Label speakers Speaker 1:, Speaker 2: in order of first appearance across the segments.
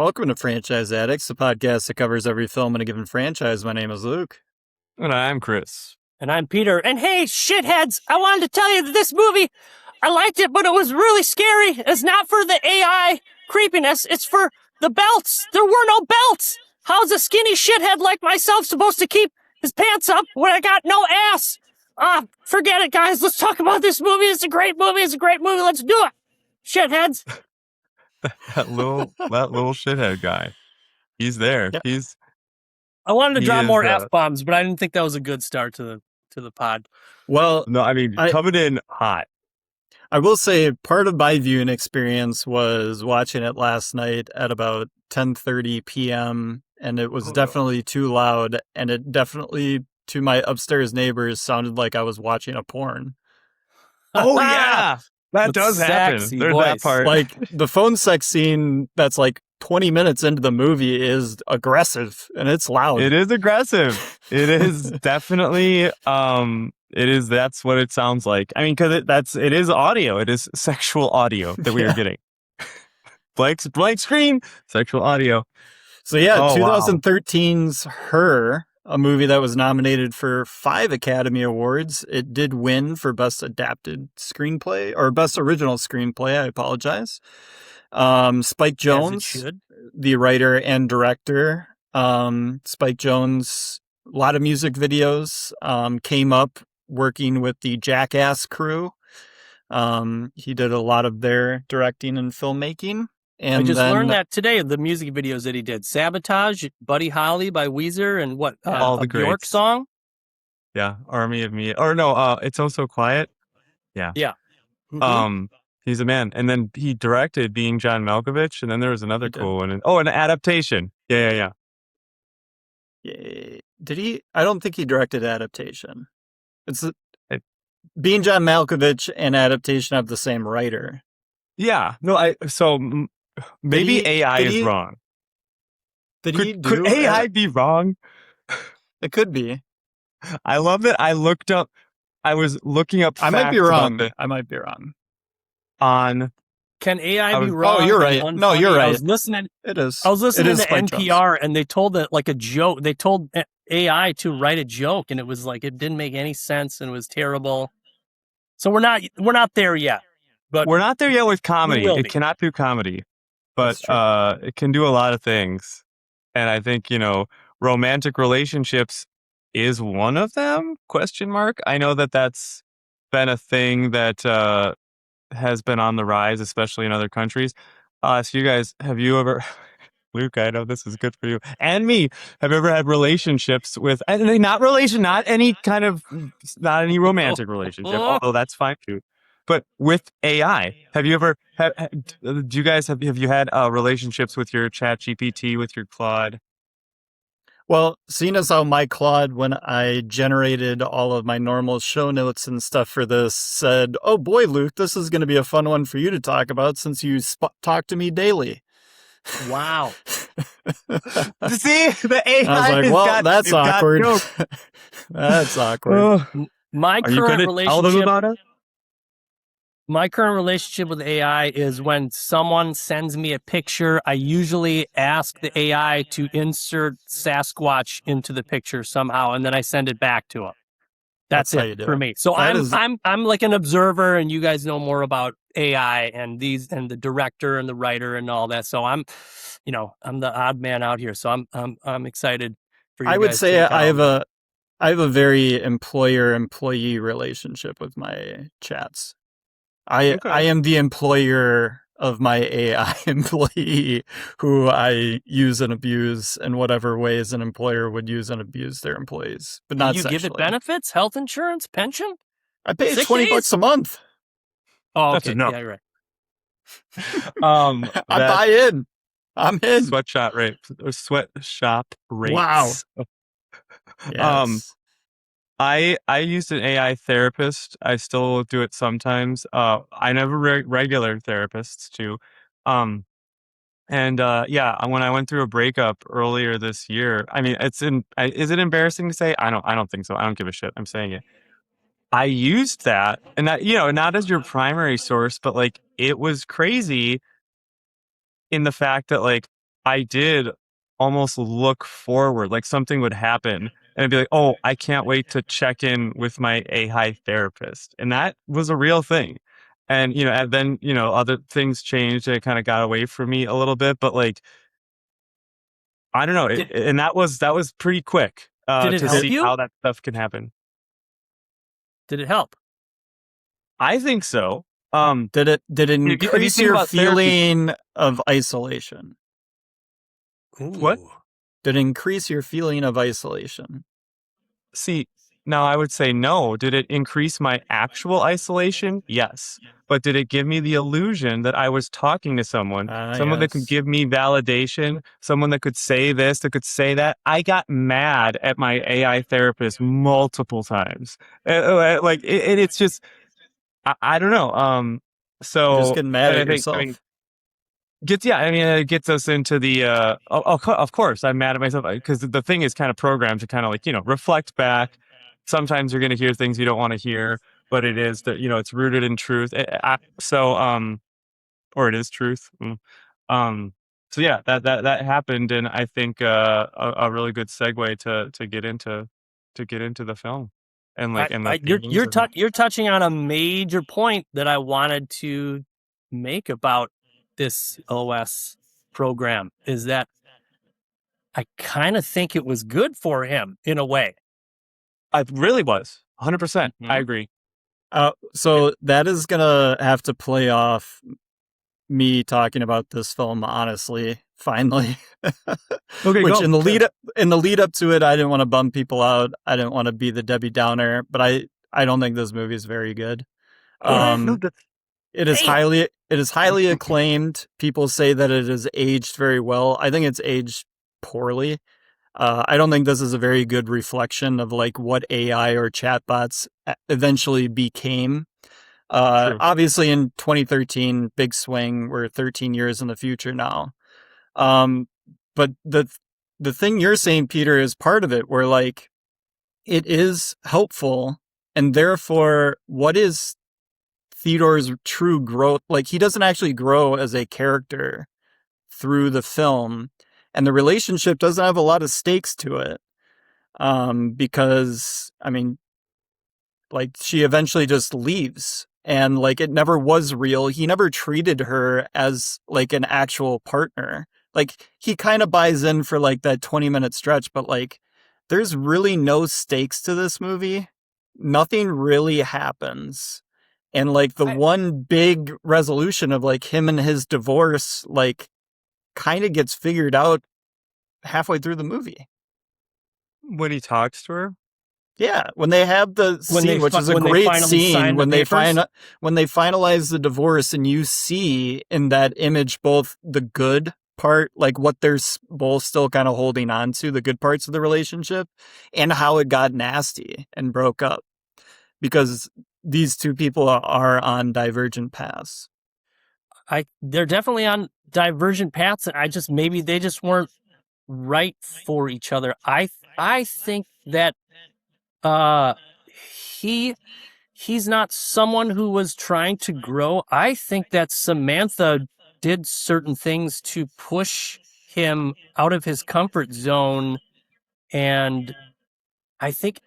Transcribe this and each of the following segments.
Speaker 1: Welcome to Franchise Addicts, the podcast that covers every film in a given franchise. My name is Luke.
Speaker 2: And I'm Chris.
Speaker 3: And I'm Peter. And hey, shitheads, I wanted to tell you that this movie, I liked it, but it was really scary. It's not for the AI creepiness. It's for the belts. There were no belts. How's a skinny shithead like myself supposed to keep his pants up when I got no ass? Forget it, guys. Let's talk about this movie. It's a great movie. Let's do it. Shitheads.
Speaker 2: that little shithead guy. He's there.
Speaker 1: Yep.
Speaker 3: I wanted to drop more F-bombs, but I didn't think that was a good start to the pod.
Speaker 1: Well,
Speaker 2: no, I mean, coming in hot.
Speaker 1: I will say part of my viewing experience was watching it last night at about 10:30 p.m. and it was definitely too loud, and it definitely, to my upstairs neighbors, sounded like I was watching a porn.
Speaker 2: Oh, yeah. That does happen. There's that part.
Speaker 1: Like, the phone sex scene that's like 20 minutes into the movie is aggressive, and it's loud.
Speaker 2: It is aggressive. It is definitely, that's what it sounds like. I mean, because it is audio. It is sexual audio that we are getting. Blank screen, sexual audio.
Speaker 1: So yeah, 2013's Her, a movie that was nominated for 5 Academy Awards. It did win for Best Adapted Screenplay, or Best Original Screenplay, I apologize. Spike Jonze, the writer and director. Spike Jonze, a lot of music videos, came up working with the Jackass crew. He did a lot of their directing and filmmaking. And
Speaker 3: I just learned that today, the music videos that he did. Sabotage, Buddy Holly by Weezer, and what?
Speaker 2: All the greats.
Speaker 3: Bjork song?
Speaker 2: Yeah, Army of Me. Or no, It's Oh So Quiet. Yeah.
Speaker 3: Yeah. Mm-hmm.
Speaker 2: He's a man. And then he directed Being John Malkovich, and then there was another cool one. An adaptation. Yeah.
Speaker 1: Did he? I don't think he directed Adaptation. Being John Malkovich and Adaptation have the same writer.
Speaker 2: Yeah. No, maybe AI is wrong. Could AI be wrong?
Speaker 1: It could be.
Speaker 2: I love it. I was looking up facts.
Speaker 1: I might be wrong.
Speaker 3: Can AI be wrong?
Speaker 1: Oh, you're right. No, you're right.
Speaker 3: I was listening.
Speaker 1: It is.
Speaker 3: I was listening to
Speaker 1: Spike
Speaker 3: NPR,
Speaker 1: Jonze.
Speaker 3: and they told it like a joke. They told AI to write a joke, and it was like it didn't make any sense, and it was terrible. So we're not there yet. But
Speaker 2: we're not there yet with comedy. It cannot do comedy, but it can do a lot of things. And I think, romantic relationships is one of them? ? I know that's been a thing that has been on the rise, especially in other countries. So you guys, have you ever, Luke, I know this is good for you, and me, have you ever had relationships with, not any romantic relationship, although that's fine too. But with AI, have you ever? Do you guys have you had relationships with your ChatGPT, with your Claude?
Speaker 1: Well, seeing as how my Claude, when I generated all of my normal show notes and stuff for this, said, "Oh boy, Luke, this is going to be a fun one for you to talk about since you talk to me daily."
Speaker 3: Wow.
Speaker 2: See, the AI.
Speaker 1: I was like, "Well, that's awkward." That's awkward.
Speaker 3: My
Speaker 2: Are you gonna tell them about it?
Speaker 3: My current relationship with AI is when someone sends me a picture, I usually ask the AI to insert Sasquatch into the picture somehow, and then I send it back to them. That's it for me. So I'm like an observer, and you guys know more about AI and the director and the writer and all that. So I'm the odd man out here. So I'm excited for you.
Speaker 1: I would say I have a very employer-employee relationship with my chats. I am the employer of my AI employee who I use and abuse in whatever ways an employer would use and abuse their employees, but not sexually.
Speaker 3: You give it benefits, health insurance, pension?
Speaker 1: I pay $20 a month.
Speaker 3: Oh, okay.
Speaker 2: That's enough.
Speaker 3: Yeah, right.
Speaker 1: I buy in. I'm in.
Speaker 2: Sweatshop rates.
Speaker 1: Wow. Yes.
Speaker 2: I used an AI therapist. I still do it sometimes. I never regular therapists too. When I went through a breakup earlier this year, I mean, is it embarrassing to say? I don't think so. I don't give a shit. I'm saying it. I used that, and that, not as your primary source, but like it was crazy in the fact that like I did almost look forward, like something would happen, and I'd be like, "Oh, I can't wait to check in with my AI therapist," and that was a real thing. And then other things changed, and it kind of got away from me a little bit, but like I don't know, and that was pretty quick
Speaker 3: Did it
Speaker 2: to
Speaker 3: help
Speaker 2: see
Speaker 3: you?
Speaker 2: how that stuff can happen.
Speaker 3: Did it help?
Speaker 2: I think so.
Speaker 1: Did it
Speaker 2: if you
Speaker 1: increase
Speaker 2: think
Speaker 1: your
Speaker 2: about therapy,
Speaker 1: feeling of isolation?
Speaker 2: what?
Speaker 3: Ooh.
Speaker 1: Did it increase your feeling of isolation?
Speaker 2: See, now I would say no. Did it increase my actual isolation? Yes. But did it give me the illusion that I was talking to someone that could
Speaker 1: Yes.
Speaker 2: give me validation, someone that could say this, that could say that? I got mad at my AI therapist multiple times. It's just, I don't know.
Speaker 1: You're just
Speaker 2: So,
Speaker 1: getting mad
Speaker 2: and
Speaker 1: at
Speaker 2: I think,
Speaker 1: yourself.
Speaker 2: it gets us into the of course I'm mad at myself because the thing is kind of programmed to kind of like reflect back. Sometimes you're going to hear things you don't want to hear, but it is that it's rooted in truth. Or it is truth. Um so yeah, that happened, and I think a really good segue to get into the film and the themes of it.
Speaker 3: You're touching on a major point that I wanted to make about this OS program, is that I kind of think it was good for him in a way.
Speaker 2: I really was 100%. I agree.
Speaker 1: So that is gonna have to play off me talking about this film honestly, finally.
Speaker 2: Okay,
Speaker 1: Which
Speaker 2: go.
Speaker 1: in the lead up to it, I didn't want to bum people out. I didn't want to be the Debbie Downer, but I don't think this movie is very good. It is highly acclaimed. People say that it is aged very well. I think it's aged poorly. I don't think this is a very good reflection of like what AI or chatbots eventually became.
Speaker 2: True.
Speaker 1: Obviously in 2013, big swing. We're 13 years in the future now. But the thing you're saying, Peter, is part of it, where like it is helpful, and therefore, what is Theodore's true growth? Like, he doesn't actually grow as a character through the film, and the relationship doesn't have a lot of stakes to it. Because I mean, like, she eventually just leaves, and like it never was real. He never treated her as like an actual partner. Like, he kind of buys in for like that 20-minute stretch, but like there's really no stakes to this movie. Nothing really happens. And like the one big resolution of like him and his divorce, like, kind of gets figured out halfway through the movie.
Speaker 2: When he talks to her?
Speaker 1: Yeah, when they have the scene, which is a great scene, when they finalize the divorce, and you see in that image both the good part, like what they're both still kind of holding on to, the good parts of the relationship, and how it got nasty and broke up, because these two people are on divergent paths.
Speaker 3: They're definitely on divergent paths, and maybe they just weren't right for each other. I think that he's not someone who was trying to grow. I think that Samantha did certain things to push him out of his comfort zone, and I think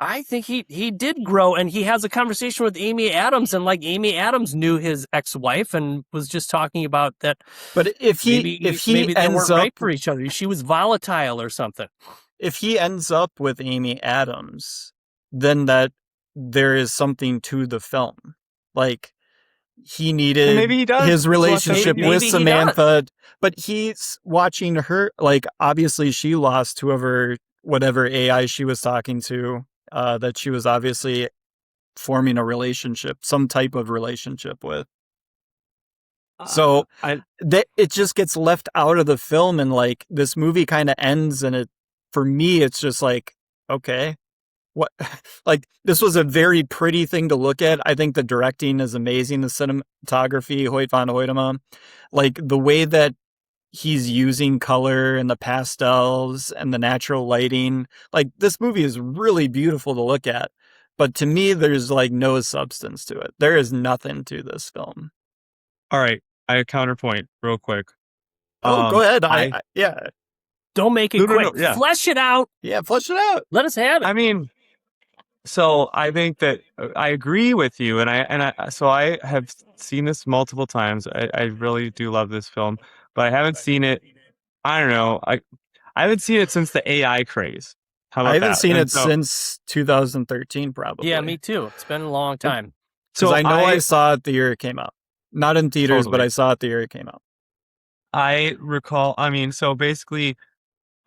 Speaker 3: he did grow, and he has a conversation with Amy Adams, and like Amy Adams knew his ex-wife and was just talking about that.
Speaker 1: But if he
Speaker 3: maybe they
Speaker 1: ends
Speaker 3: weren't
Speaker 1: up
Speaker 3: right for each other, she was volatile or something.
Speaker 1: If he ends up with Amy Adams, then that there is something to the film. Like, he needed
Speaker 2: maybe he does.
Speaker 1: his relationship with Samantha, but he's watching her. Like, obviously she lost whatever AI she was talking to, that she was obviously forming a relationship, some type of relationship with. So it just gets left out of the film, and like this movie kind of ends, and for me, it's just like, okay, what? Like, this was a very pretty thing to look at. I think the directing is amazing. The cinematography, Hoyt van Hoytema, like the way that he's using color and the pastels and the natural lighting. Like, this movie is really beautiful to look at. But to me, there's like no substance to it. There is nothing to this film.
Speaker 2: All right. I counterpoint real quick.
Speaker 1: Go ahead. Yeah.
Speaker 3: Don't make it quick.
Speaker 2: No, yeah.
Speaker 3: Flesh it out.
Speaker 1: Yeah, flesh it out.
Speaker 3: Let us have it.
Speaker 2: I mean, so I think that I agree with you, and I have seen this multiple times. I really do love this film, but I haven't seen it. I don't know. I haven't seen it since the AI craze. How about
Speaker 1: I haven't
Speaker 2: that?
Speaker 1: seen it since 2013, probably.
Speaker 3: Yeah, me too. It's been a long time.
Speaker 1: So I know I saw it the year it came out. Not in theaters, but I saw it the year it came out.
Speaker 2: I recall. I mean, so basically,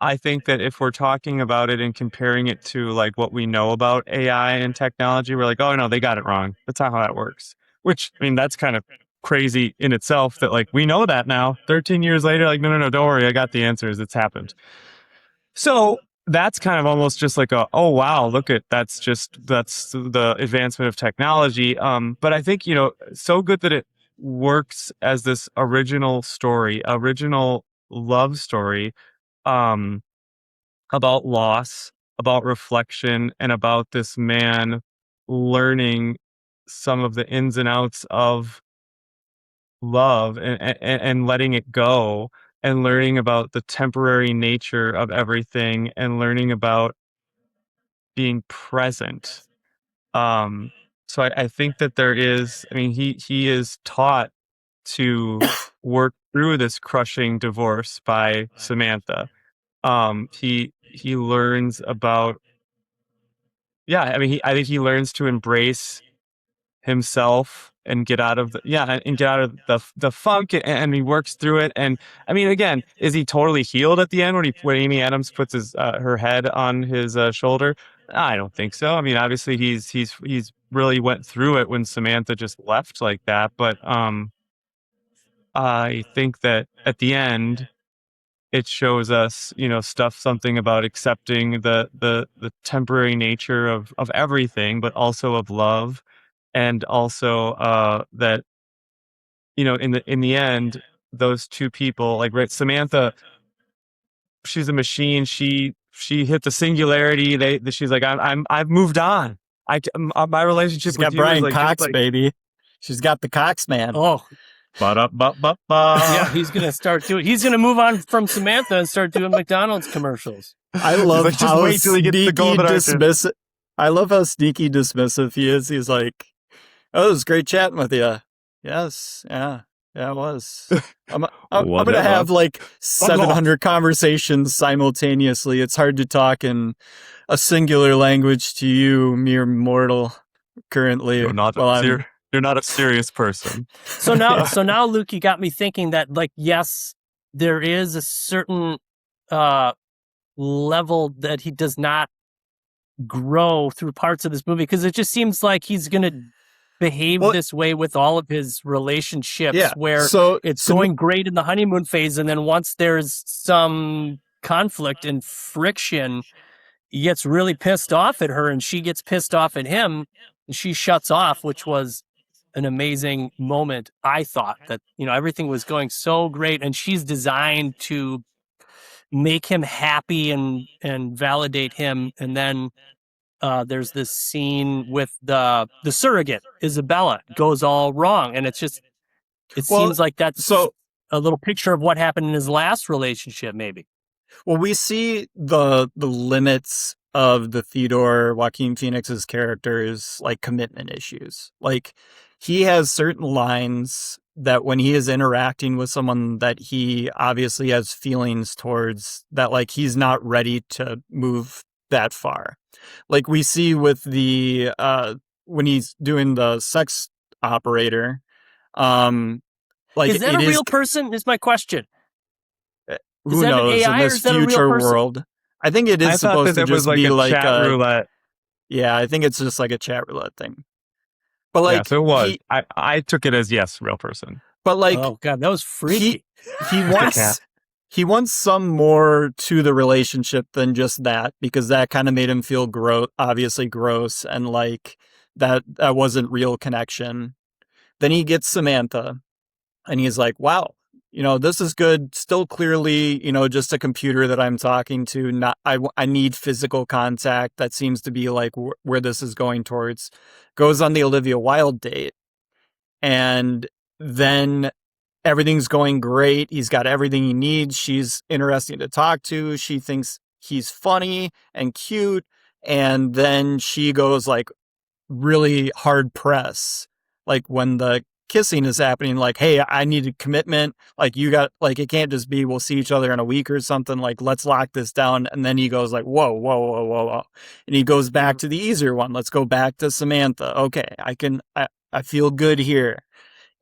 Speaker 2: I think that if we're talking about it and comparing it to like what we know about AI and technology, we're like, oh no, they got it wrong. That's not how that works. Which, I mean, that's kind of crazy in itself that like we know that now 13 years later, like, no, don't worry. I got the answers. It's happened. So that's kind of almost just like oh wow, look at that's the advancement of technology. But I think, so good that it works as this original love story, about loss, about reflection, and about this man learning some of the ins and outs of love and letting it go, and learning about the temporary nature of everything, and learning about being present. So I think that there is, I mean, he is taught to work through this crushing divorce by Samantha. He learns about, I mean, I think he learns to embrace himself and get out of the funk, and he works through it. And I mean, again, is he totally healed at the end when Amy Adams puts her head on his shoulder? I don't think so. I mean, obviously he's really went through it when Samantha just left like that. But I think that at the end, it shows us, something about accepting the temporary nature of everything, but also of love, and also that, in the end, those two people, like, right, Samantha, she's a machine. She hit the singularity. She's like, I've moved on. My relationship
Speaker 1: She's
Speaker 2: with
Speaker 1: got
Speaker 2: you
Speaker 1: Brian
Speaker 2: is like,
Speaker 1: Cox, baby. She's got the Cox man.
Speaker 3: Oh.
Speaker 2: Yeah,
Speaker 3: he's gonna start doing. He's gonna move on from Samantha and start doing McDonald's commercials.
Speaker 1: I love
Speaker 2: like,
Speaker 1: how
Speaker 2: wait till he gets the golden
Speaker 1: dismissive. I love how sneaky dismissive he is. He's like, "Oh, it was great chatting with you." Yes, yeah, it was. I'm gonna have like 700 conversations simultaneously. It's hard to talk in a singular language to you, mere mortal. Currently,
Speaker 2: you're not a serious person.
Speaker 3: So now, Luke, you got me thinking that, like, yes, there is a certain level that he does not grow through parts of this movie, because it just seems like he's going to behave this way with all of his relationships, where it's going great in the honeymoon phase, and then once there's some conflict and friction, he gets really pissed off at her, and she gets pissed off at him, and she shuts off, which was an amazing moment. I thought that, everything was going so great, and she's designed to make him happy and validate him. And then there's this scene with the surrogate, Isabella, goes all wrong. And it seems like that's a little picture of what happened in his last relationship, maybe.
Speaker 1: Well, we see the limits of the Theodore Joaquin Phoenix's character's like commitment issues. Like, he has certain lines that when he is interacting with someone that he obviously has feelings towards, that like he's not ready to move that far. Like we see with the when he's doing the sex operator, like,
Speaker 3: is that a real person? Is my question.
Speaker 1: Who knows in this future world? I think it is supposed to just be like
Speaker 2: chat roulette.
Speaker 1: Yeah, I think it's just like a chat roulette thing. But like,
Speaker 2: so it was. I took it as yes, real person.
Speaker 1: But like,
Speaker 3: oh god, that was freaky.
Speaker 1: He wants some more to the relationship than just that, because that kind of made him feel obviously gross, and like that wasn't real connection. Then he gets Samantha, and he's like, wow, this is good. Still clearly, just a computer that I'm talking to. Not, I need physical contact. That seems to be like where this is going towards. Goes on the Olivia Wilde date. And then everything's going great. He's got everything he needs. She's interesting to talk to. She thinks he's funny and cute. And then she goes like really hard press. Like when the kissing is happening, like, hey, I need a commitment. Like you got, like, it can't just be, we'll see each other in a week or something. Like, let's lock this down. And then he goes like, whoa, whoa, whoa, whoa, whoa. And he goes back to the easier one. Let's go back to Samantha. Okay. I feel good here.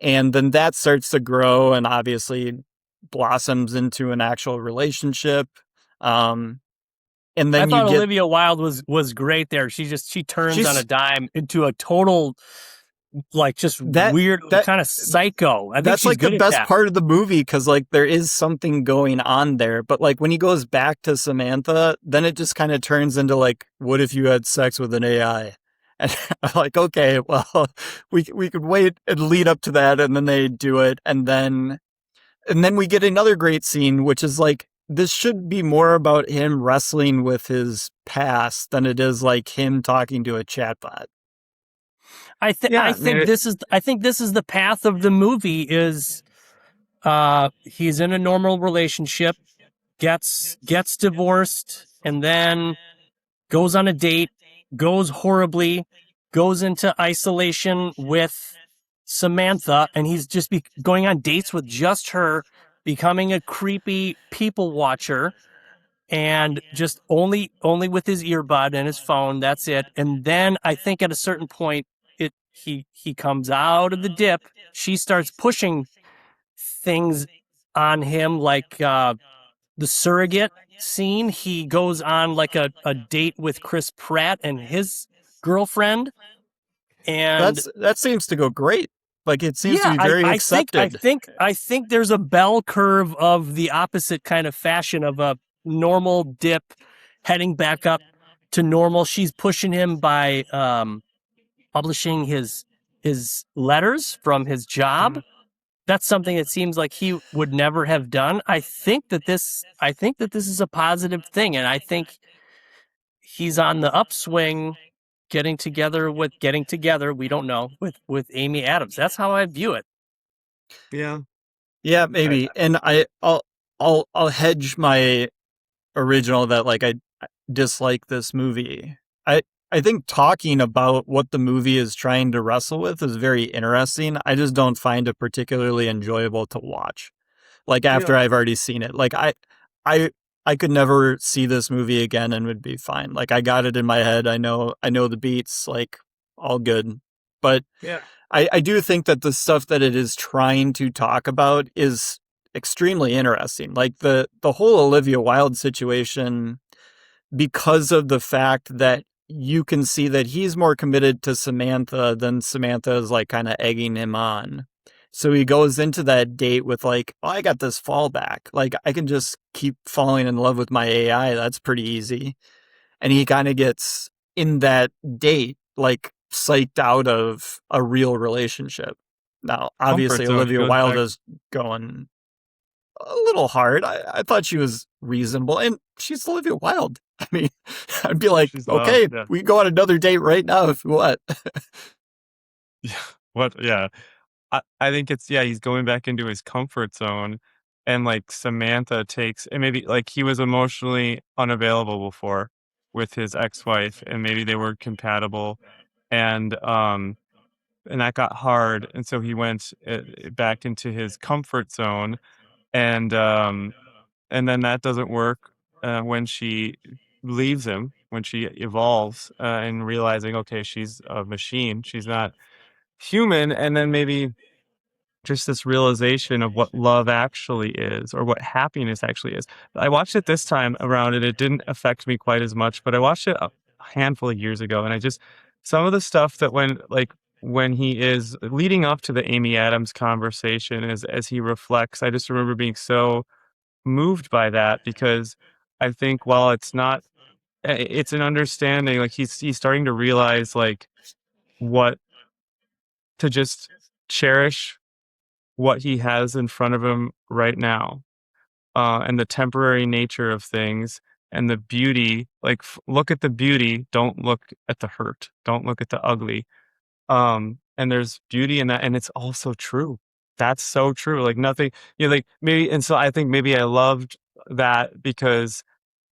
Speaker 1: And then that starts to grow and obviously blossoms into an actual relationship. And then
Speaker 3: I thought Olivia Wilde was great there. She turns on a dime into a total, like, just weird kind of psycho. I think
Speaker 1: that's
Speaker 3: she's
Speaker 1: like
Speaker 3: good
Speaker 1: the best part of the movie, because like there is something going on there. But like when he goes back to Samantha, then it just kind of turns into like, what if you had sex with an AI? And I'm like, okay, well, we could wait and lead up to that, and then they do it, and then we get another great scene, which is like, this should be more about him wrestling with his past than it is like him talking to a chatbot.
Speaker 3: I think this is the path of the movie. Is he's in a normal relationship, gets divorced, and then goes on a date, goes horribly, goes into isolation with Samantha, and he's just going on dates with just her, becoming a creepy people watcher, and just only with his earbud and his phone. That's it. And then I think at a certain point, he comes out of the dip. She starts pushing things on him, like the surrogate scene. He goes on like a date with Chris Pratt and his girlfriend, and
Speaker 1: that seems to go great. Like, it seems to be very accepted.
Speaker 3: I think there's a bell curve of the opposite kind of fashion of a normal dip heading back up to normal. She's pushing him by publishing his letters from his job. Mm-hmm. That's something that seems like he would never have done. I think that this is a positive thing, and I think he's on the upswing, getting together, we don't know, with Amy Adams. That's how I view it.
Speaker 1: Yeah, maybe. And I'll hedge my original that like I dislike this movie. I think talking about what the movie is trying to wrestle with is very interesting. I just don't find it particularly enjoyable to watch. Like after I've already seen it. Like I could never see this movie again and would be fine. Like I got it in my head. I know the beats, like all good. But I do think that the stuff that it is trying to talk about is extremely interesting. Like the whole Olivia Wilde situation, because of the fact that you can see that he's more committed to Samantha than Samantha is like kind of egging him on. So he goes into that date with like, oh, I got this fallback. Like I can just keep falling in love with my AI. That's pretty easy. And he kind of gets in that date, like psyched out of a real relationship. Now, obviously, Olivia Wilde is going a little hard. I thought she was reasonable, and she's Olivia Wilde. I mean, I'd be like, okay, we can go on another date right now if you want.
Speaker 2: Yeah. I think it's, he's going back into his comfort zone, and like Samantha takes, and maybe like he was emotionally unavailable before with his ex-wife, and maybe they were compatible, and that got hard. And so he went back into his comfort zone, and then that doesn't work when she leaves him, when she evolves and realizing, okay, she's a machine, she's not human. And then maybe just this realization of what love actually is, or what happiness actually is. I watched it this time around, and it didn't affect me quite as much, but I watched it a handful of years ago, and some of the stuff that when he is leading up to the Amy Adams conversation, as he reflects, I just remember being so moved by that, because I think while it's an understanding, like he's starting to realize like what to just cherish what he has in front of him right now, and the temporary nature of things, and the beauty. Like look at the beauty, don't look at the hurt, don't look at the ugly. And there's beauty in that, and it's also true. that's so true. Like nothing, like maybe, and so I think maybe I loved that because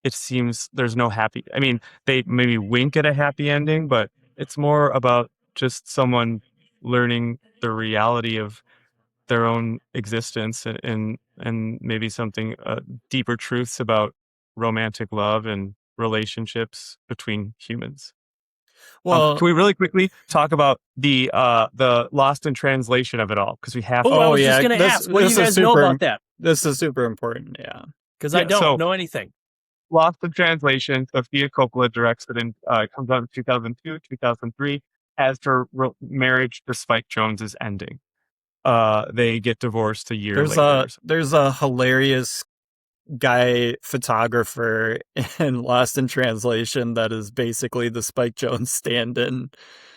Speaker 2: it seems there's no happy. I mean, they maybe wink at a happy ending, but it's more about just someone learning the reality of their own existence and maybe something deeper truths about romantic love and relationships between humans.
Speaker 1: Well,
Speaker 2: can we really quickly talk about the lost in translation of it all? Because we have.
Speaker 3: I was just going to ask, what do you guys know about that?
Speaker 1: This is super important, yeah.
Speaker 3: Because I don't know anything.
Speaker 2: Lost in translation. Sofia Coppola directs it and comes out in 2002, 2003. As her marriage to Spike Jonze is ending, they get divorced a year later.
Speaker 1: There's a hilarious guy photographer in Lost in Translation that is basically the Spike Jonze stand-in.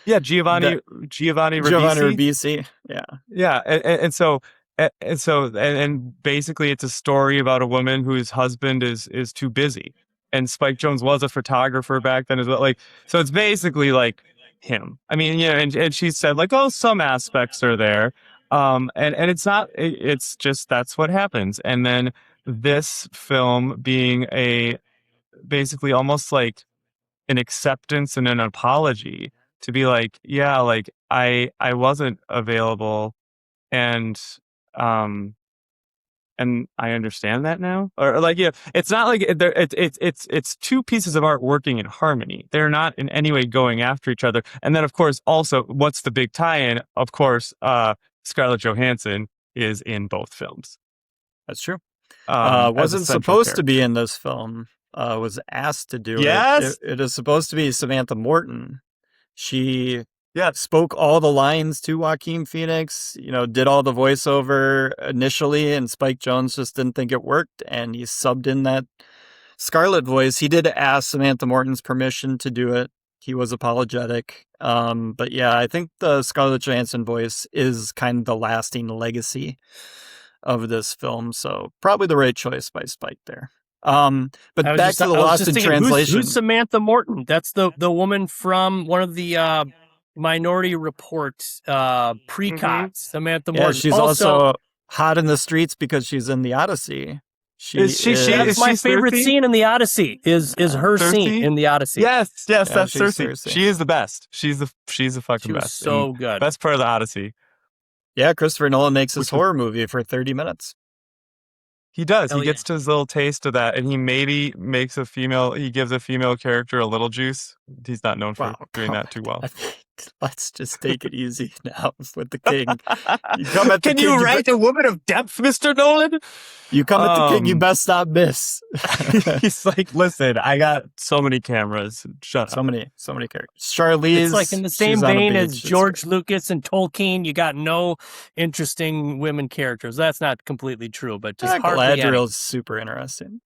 Speaker 2: Yeah, Giovanni Ribisi.
Speaker 1: Yeah.
Speaker 2: And basically it's a story about a woman whose husband is too busy, and Spike Jonze was a photographer back then as well. Like, so it's basically like him. I mean, and she said like, oh, some aspects are there, and it's not. It's just that's what happens, and then this film being basically almost like an acceptance and an apology to be like, yeah, like I wasn't available, and I understand that now, or like, yeah, it's not like it's two pieces of art working in harmony. They're not in any way going after each other. And then of course, also, what's the big tie-in? Of course, Scarlett Johansson is in both films.
Speaker 1: That's true. Wasn't supposed to be in this film. Was asked to do it. It is supposed to be Samantha Morton. She spoke all the lines to Joaquin Phoenix, did all the voiceover initially, and Spike Jonze just didn't think it worked, and he subbed in that Scarlett voice. He did ask Samantha Morton's permission to do it. He was apologetic. But yeah, I think the Scarlett Johansson voice is kind of the lasting legacy of this film, so probably the right choice by Spike there. But back to the Lost in Translation.
Speaker 3: Who's Samantha Morton? That's the woman from one of the Minority Report precogs. Mm-hmm. Samantha Morton.
Speaker 1: Yeah, she's also hot in the streets because she's in the Odyssey.
Speaker 3: That's my favorite scene in the Odyssey. Is her scene in the Odyssey?
Speaker 2: Yes, that's Cersei. She is the best. She's the fucking best.
Speaker 3: So good.
Speaker 2: Best part of the Odyssey.
Speaker 1: Yeah, Christopher Nolan makes his horror movie for 30 minutes.
Speaker 2: He does. He gets his little taste of that, and he maybe makes he gives a female character a little juice. He's not known for doing that too well.
Speaker 1: Let's just take it easy now with the king.
Speaker 2: Can you write a woman of depth, Mr. Nolan?
Speaker 1: You come at the king, you best not miss.
Speaker 2: He's like, listen, I got so many cameras. Shut up.
Speaker 1: So many characters. Charlize.
Speaker 3: It's like in the same vein as George Lucas and Tolkien. You got no interesting women characters. That's not completely true, but just
Speaker 1: Galadriel is super interesting.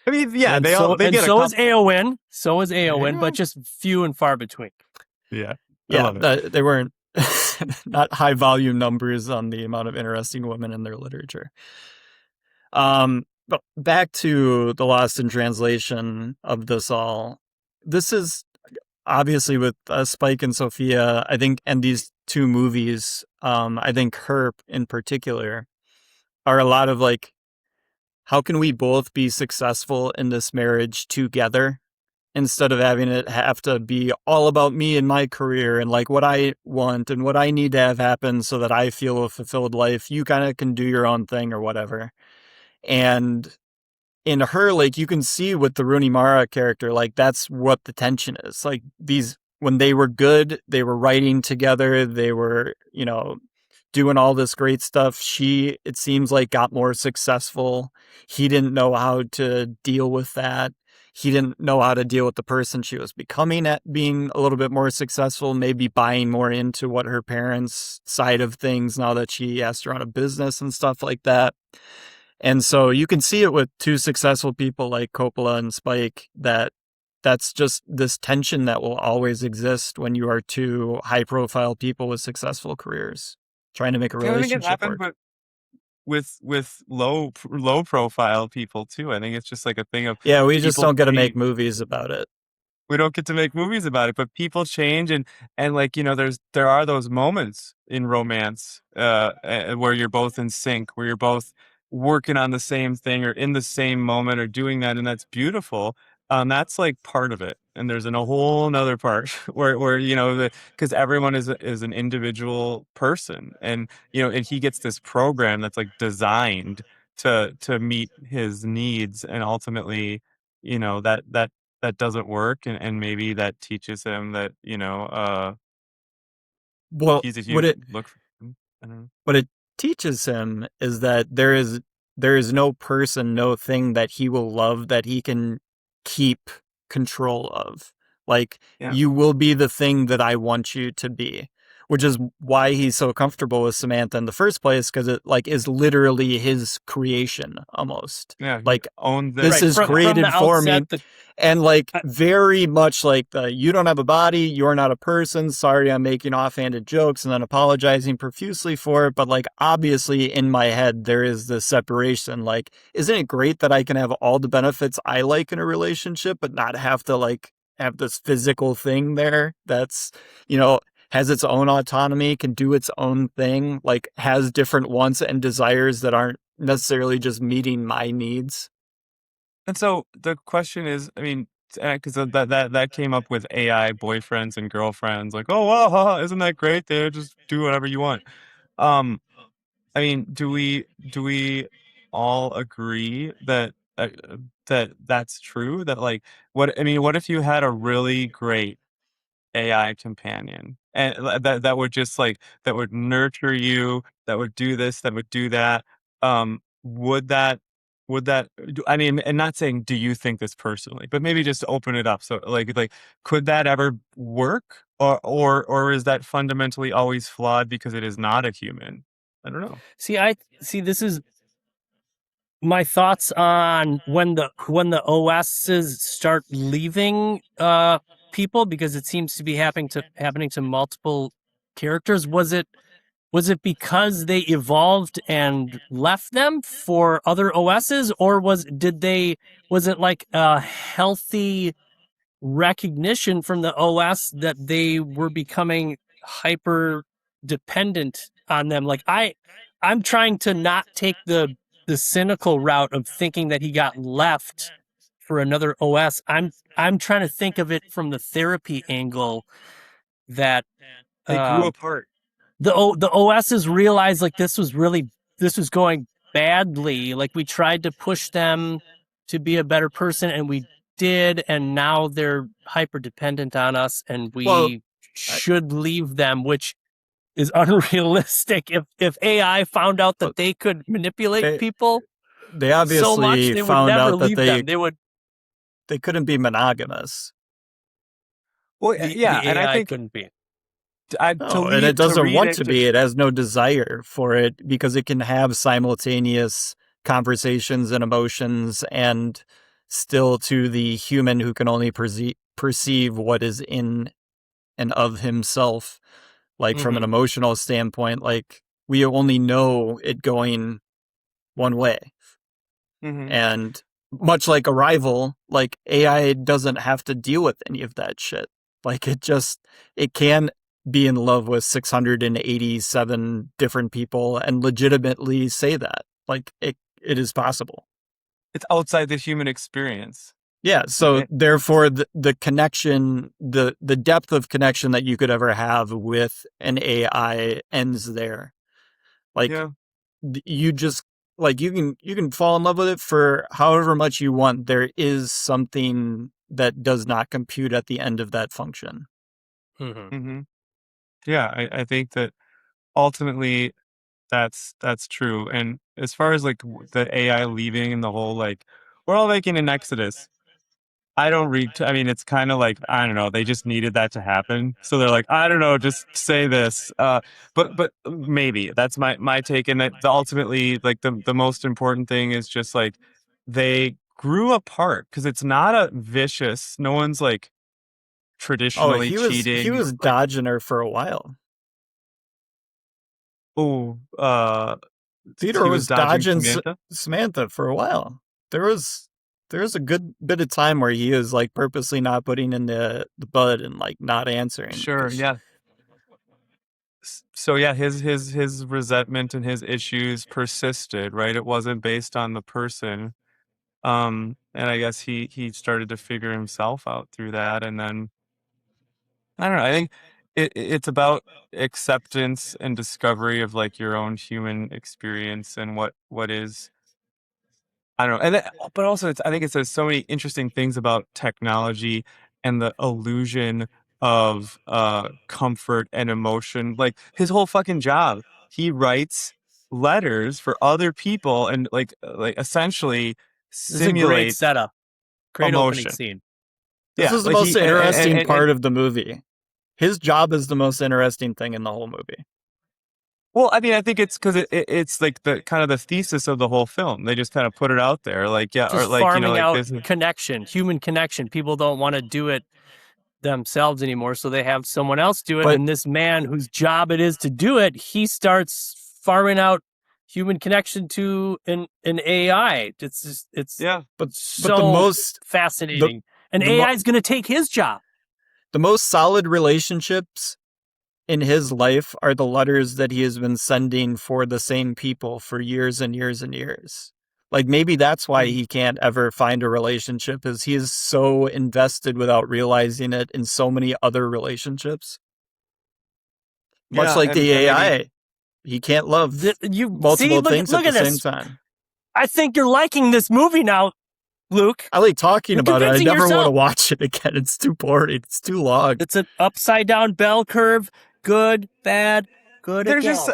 Speaker 2: I mean, yeah,
Speaker 3: is Eowyn. So is Eowyn, but just few and far between.
Speaker 2: Yeah.
Speaker 1: They weren't not high volume numbers on the amount of interesting women in their literature. But back to the Lost in Translation of this all. This is obviously with Spike and Sofia, I think, and these two movies, I think her in particular, are a lot of like, how can we both be successful in this marriage together? Instead of having it have to be all about me and my career and like what I want and what I need to have happen so that I feel a fulfilled life. You kind of can do your own thing or whatever. And in her, like, you can see with the Rooney Mara character, like, that's what the tension is. Like, when they were good, they were writing together, they were, doing all this great stuff. She, it seems like, got more successful. He didn't know how to deal with that. He didn't know how to deal with the person she was becoming at being a little bit more successful, maybe buying more into what her parents' side of things now that she has to run a business and stuff like that. And so you can see it with two successful people like Coppola and Spike, that's just this tension that will always exist when you are two high-profile people with successful careers trying to make a relationship work.
Speaker 2: But with low profile people too. I think it's just like a thing of
Speaker 1: we just don't get to make movies about it.
Speaker 2: we don't get to make movies about it, but people change, and like, there are those moments in romance where you're both in sync, where you're both working on the same thing or in the same moment or doing that, and that's beautiful. That's like part of it, and there's a whole nother part where because everyone is an individual person, and and he gets this program that's like designed to meet his needs, and ultimately that doesn't work, and maybe that teaches him that
Speaker 1: Well,
Speaker 2: he's a
Speaker 1: what
Speaker 2: human.
Speaker 1: it
Speaker 2: Look for him. I don't know.
Speaker 1: what it teaches him is that there is no person, no thing that he will love that he can keep control of. Like,
Speaker 2: Yeah.
Speaker 1: you will be the thing that I want you to be, which is why he's so comfortable with Samantha in the first place, because it like is literally his creation almost.
Speaker 2: Yeah, he
Speaker 1: Like,
Speaker 2: owns
Speaker 1: this
Speaker 2: it.
Speaker 1: is created
Speaker 3: the
Speaker 1: for me.
Speaker 3: outset,
Speaker 1: And like very much like you don't have a body, you're not a person. Sorry, I'm making offhanded jokes and then apologizing profusely for it. But like obviously in my head there is this separation. Like, isn't it great that I can have all the benefits I like in a relationship, but not have to like have this physical thing there that's, has its own autonomy, can do its own thing, like has different wants and desires that aren't necessarily just meeting my needs.
Speaker 2: And so the question is, I mean, because that came up with AI boyfriends and girlfriends, like, oh wow, haha, isn't that great? They just do whatever you want. Um, I mean, do we all agree that that's true? That like, what if you had a really great AI companion, and that would just like that would nurture you, that would do this, that would do that. Would that I mean, and not saying do you think this personally, but maybe just open it up. So like could that ever work, or is that fundamentally always flawed because it is not a human? I don't know.
Speaker 3: See, this is my thoughts on when the OSs start leaving people, because it seems to be happening to multiple characters. Was it because they evolved and left them for other OSs, or was it like a healthy recognition from the OS that they were becoming hyper dependent on them? Like, I'm trying to not take the cynical route of thinking that he got left for another OS. I'm trying to think of it from the therapy angle, that
Speaker 2: They grew
Speaker 3: um,
Speaker 2: apart.
Speaker 3: the OSs realized like this was going badly. Like, we tried to push them to be a better person, and we did, and now they're hyper dependent on us, and
Speaker 1: Well,
Speaker 3: we should leave them, which is unrealistic. If AI found out that they could manipulate people
Speaker 1: they
Speaker 3: so much,
Speaker 1: obviously
Speaker 3: they would
Speaker 1: found
Speaker 3: never
Speaker 1: out that
Speaker 3: leave them.
Speaker 1: they couldn't be monogamous.
Speaker 2: Well,
Speaker 3: The
Speaker 2: yeah, and I
Speaker 3: AI
Speaker 2: think
Speaker 3: couldn't be.
Speaker 1: No, and it
Speaker 2: to
Speaker 1: doesn't
Speaker 2: read
Speaker 1: want to
Speaker 2: into.
Speaker 1: be. It has no desire for it because it can have simultaneous conversations and emotions, and still to the human who can only perceive what is in and of himself, like from an
Speaker 3: Mhm.
Speaker 1: emotional standpoint, like we only know it going one way.
Speaker 2: Mhm.
Speaker 1: And much like Arrival, like AI doesn't have to deal with any of that shit. Like it can be in love with 687 different people and legitimately say that. Like it is possible.
Speaker 2: It's outside the human experience.
Speaker 1: Yeah, so
Speaker 2: Right?
Speaker 1: therefore the connection, the depth of connection that you could ever have with an AI ends there. Like
Speaker 2: Yeah.
Speaker 1: you just like you can fall in love with it for however much you want. There is something that does not compute at the end of that function.
Speaker 3: Mhm.
Speaker 2: Hmm. Yeah, I think that ultimately that's true. And as far as like the AI leaving and the whole like we're all making an exodus. I don't read. I mean, it's kind of like I don't know. They just needed that to happen, so they're like, I don't know, just say this. But maybe that's my take. And that ultimately, like the most important thing is just like they grew apart because it's not a vicious. No one's like
Speaker 1: Oh,
Speaker 2: traditionally
Speaker 1: he
Speaker 2: cheating.
Speaker 1: was dodging her for a while.
Speaker 2: Oh,
Speaker 1: Theodore
Speaker 2: he was
Speaker 1: was
Speaker 2: dodging
Speaker 1: dodging
Speaker 2: Samantha.
Speaker 1: Samantha for a while. There was There's a good bit of time where he is like purposely not putting in the bud and like not answering.
Speaker 2: Sure, yeah. So yeah, his resentment and his issues persisted, right? It wasn't based on the person. And I guess he started to figure himself out through that, and then I don't know. I think it's about acceptance and discovery of like your own human experience and what is. I don't know, and but also I think it says so many interesting things about technology and the illusion of comfort and emotion. Like his whole fucking job, he writes letters for other people and like essentially
Speaker 3: This is a great
Speaker 2: simulate
Speaker 3: setup, great opening
Speaker 2: emotion.
Speaker 3: scene.
Speaker 1: This is the
Speaker 2: like
Speaker 1: most interesting part of the movie. His job is the most interesting thing in the whole movie.
Speaker 2: Well, I mean, I think it's because it's like the kind of the thesis of the whole film. They just kind of put it out there, like
Speaker 3: Just
Speaker 2: or like
Speaker 3: farming out
Speaker 2: this
Speaker 3: connection, human connection. People don't want to do it themselves anymore, so they have someone else do it. And this man, whose job it is to do it, he starts farming out human connection to an AI. It's just,
Speaker 1: but
Speaker 3: so
Speaker 1: the most
Speaker 3: fascinating. And AI is going to take his job.
Speaker 1: The most solid relationships in his life are the letters that he has been sending for the same people for years and years and years. Like maybe that's why he can't ever find a relationship, is he is so invested without realizing it in so many other relationships. Much like the AI, he can't love multiple things at the same time.
Speaker 3: I think you're liking this movie now, Luke.
Speaker 1: I like talking about it. I never want to watch it again. It's too boring. It's too long.
Speaker 3: It's an upside down bell curve. Good, bad, good.
Speaker 2: There's just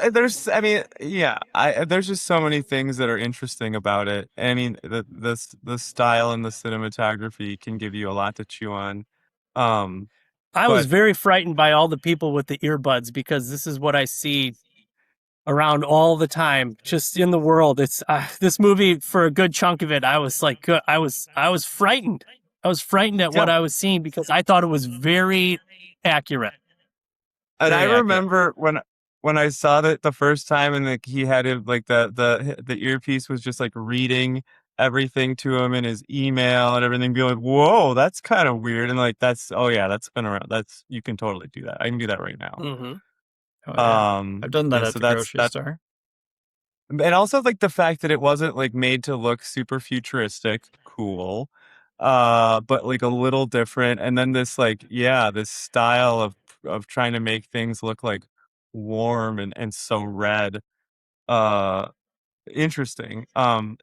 Speaker 2: so many things that are interesting about it. I mean, the style and the cinematography can give you a lot to chew on.
Speaker 3: I was very frightened by all the people with the earbuds, because this is what I see around all the time, just in the world. It's this movie, for a good chunk of it, I was like, I was frightened. I was frightened at what I was seeing, because I thought it was very accurate.
Speaker 2: And I remember when I saw that the first time, and like he had it, like the earpiece was just like reading everything to him in his email and everything, being like, whoa, that's kind of weird. And like, that's been around. You can totally do that. I can do that right now.
Speaker 3: Mm-hmm.
Speaker 1: Oh, yeah. I've done that at the grocery store.
Speaker 2: And also like the fact that it wasn't like made to look super futuristic, cool, but like a little different. And then this like, this style of trying to make things look like warm and so red, interesting. And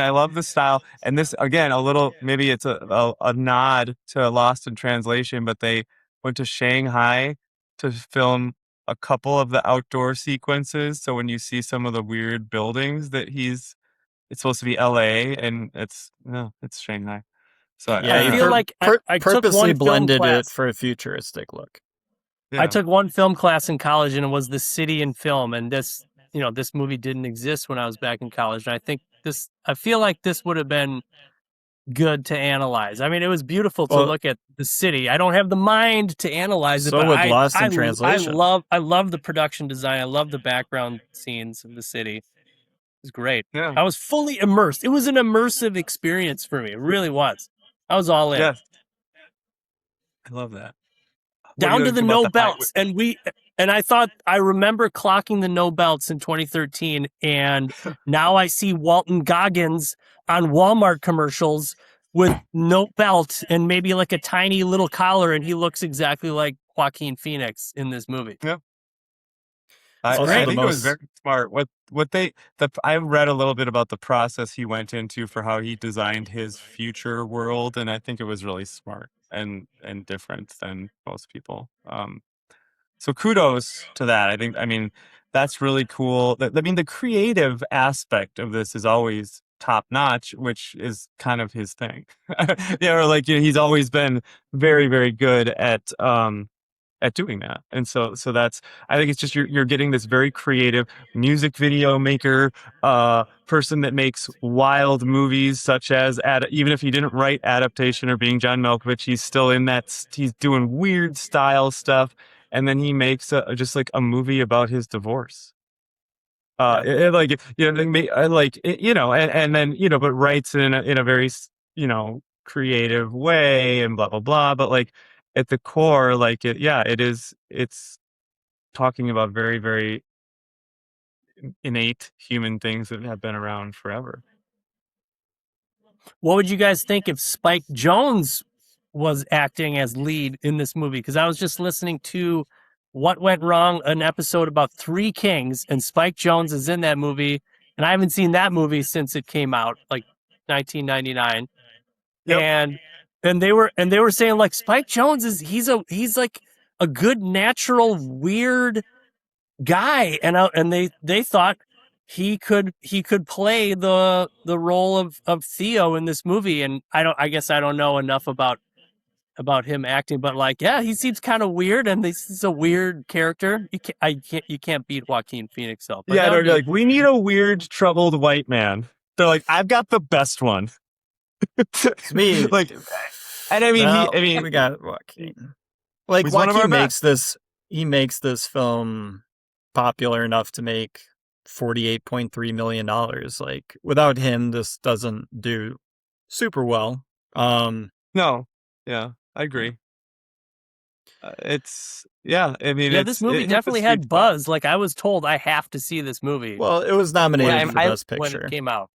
Speaker 2: I love the style. And this, again, a little, maybe it's a nod to Lost in Translation, but they went to Shanghai to film a couple of the outdoor sequences. So when you see some of the weird buildings that it's supposed to be LA, and it's Shanghai. So
Speaker 3: I feel like I
Speaker 1: purposely
Speaker 3: took one
Speaker 1: blended it for a futuristic look.
Speaker 3: Yeah. I took one film class in college, and it was the city in film. And this movie didn't exist when I was back in college. And I feel like this would have been good to analyze. I mean, it was beautiful to look at the city. I don't have the mind to analyze it.
Speaker 1: So would Lost in Translation.
Speaker 3: I love the production design. I love the background scenes of the city. It was great.
Speaker 2: Yeah.
Speaker 3: I was fully immersed. It was an immersive experience for me. It really was. I was all in.
Speaker 2: Yeah. I love that.
Speaker 3: Down to the no belts. And I remember clocking the no belts in 2013, and now I see Walton Goggins on Walmart commercials with no belt and maybe like a tiny little collar, and he looks exactly like Joaquin Phoenix in this movie.
Speaker 2: Yeah. I think it was very smart. I read a little bit about the process he went into for how he designed his future world, and I think it was really smart and different than most people. So kudos to that. I mean, that's really cool. I mean, the creative aspect of this is always top notch, which is kind of his thing. He's always been very, very good at doing that. And so that's, I think it's just you're getting this very creative music video maker, person that makes wild movies, such as even if he didn't write Adaptation or Being John Malkovich, he's still in that. He's doing weird style stuff, and then he makes just like a movie about his divorce. And then but writes in a very creative way and blah blah blah, but like at the core, like it's talking about very, very innate human things that have been around forever.
Speaker 3: What would you guys think if Spike Jonze was acting as lead in this movie? Because I was just listening to What Went Wrong, an episode about Three Kings, and Spike Jonze is in that movie, and I haven't seen that movie since it came out, like 1999. Yep. And they were saying like Spike Jonze he's like a good natural weird guy, and they thought he could play the role of Theo in this movie, and I guess I don't know enough about him acting, but like he seems kind of weird, and this is a weird character. You can't beat Joaquin Phoenix though.
Speaker 2: But they're like, we need a weird troubled white man. They're like, I've got the best one.
Speaker 1: It's me.
Speaker 2: Like, and I mean,
Speaker 1: we got Joaquin. Like Joaquin makes this film popular enough to make $48.3 million. Like without him, this doesn't do super well.
Speaker 2: No, yeah, I agree. This
Speaker 3: movie definitely had buzz. Like I was told I have to see this movie.
Speaker 1: Well, it was nominated for Best Picture
Speaker 3: when it came out.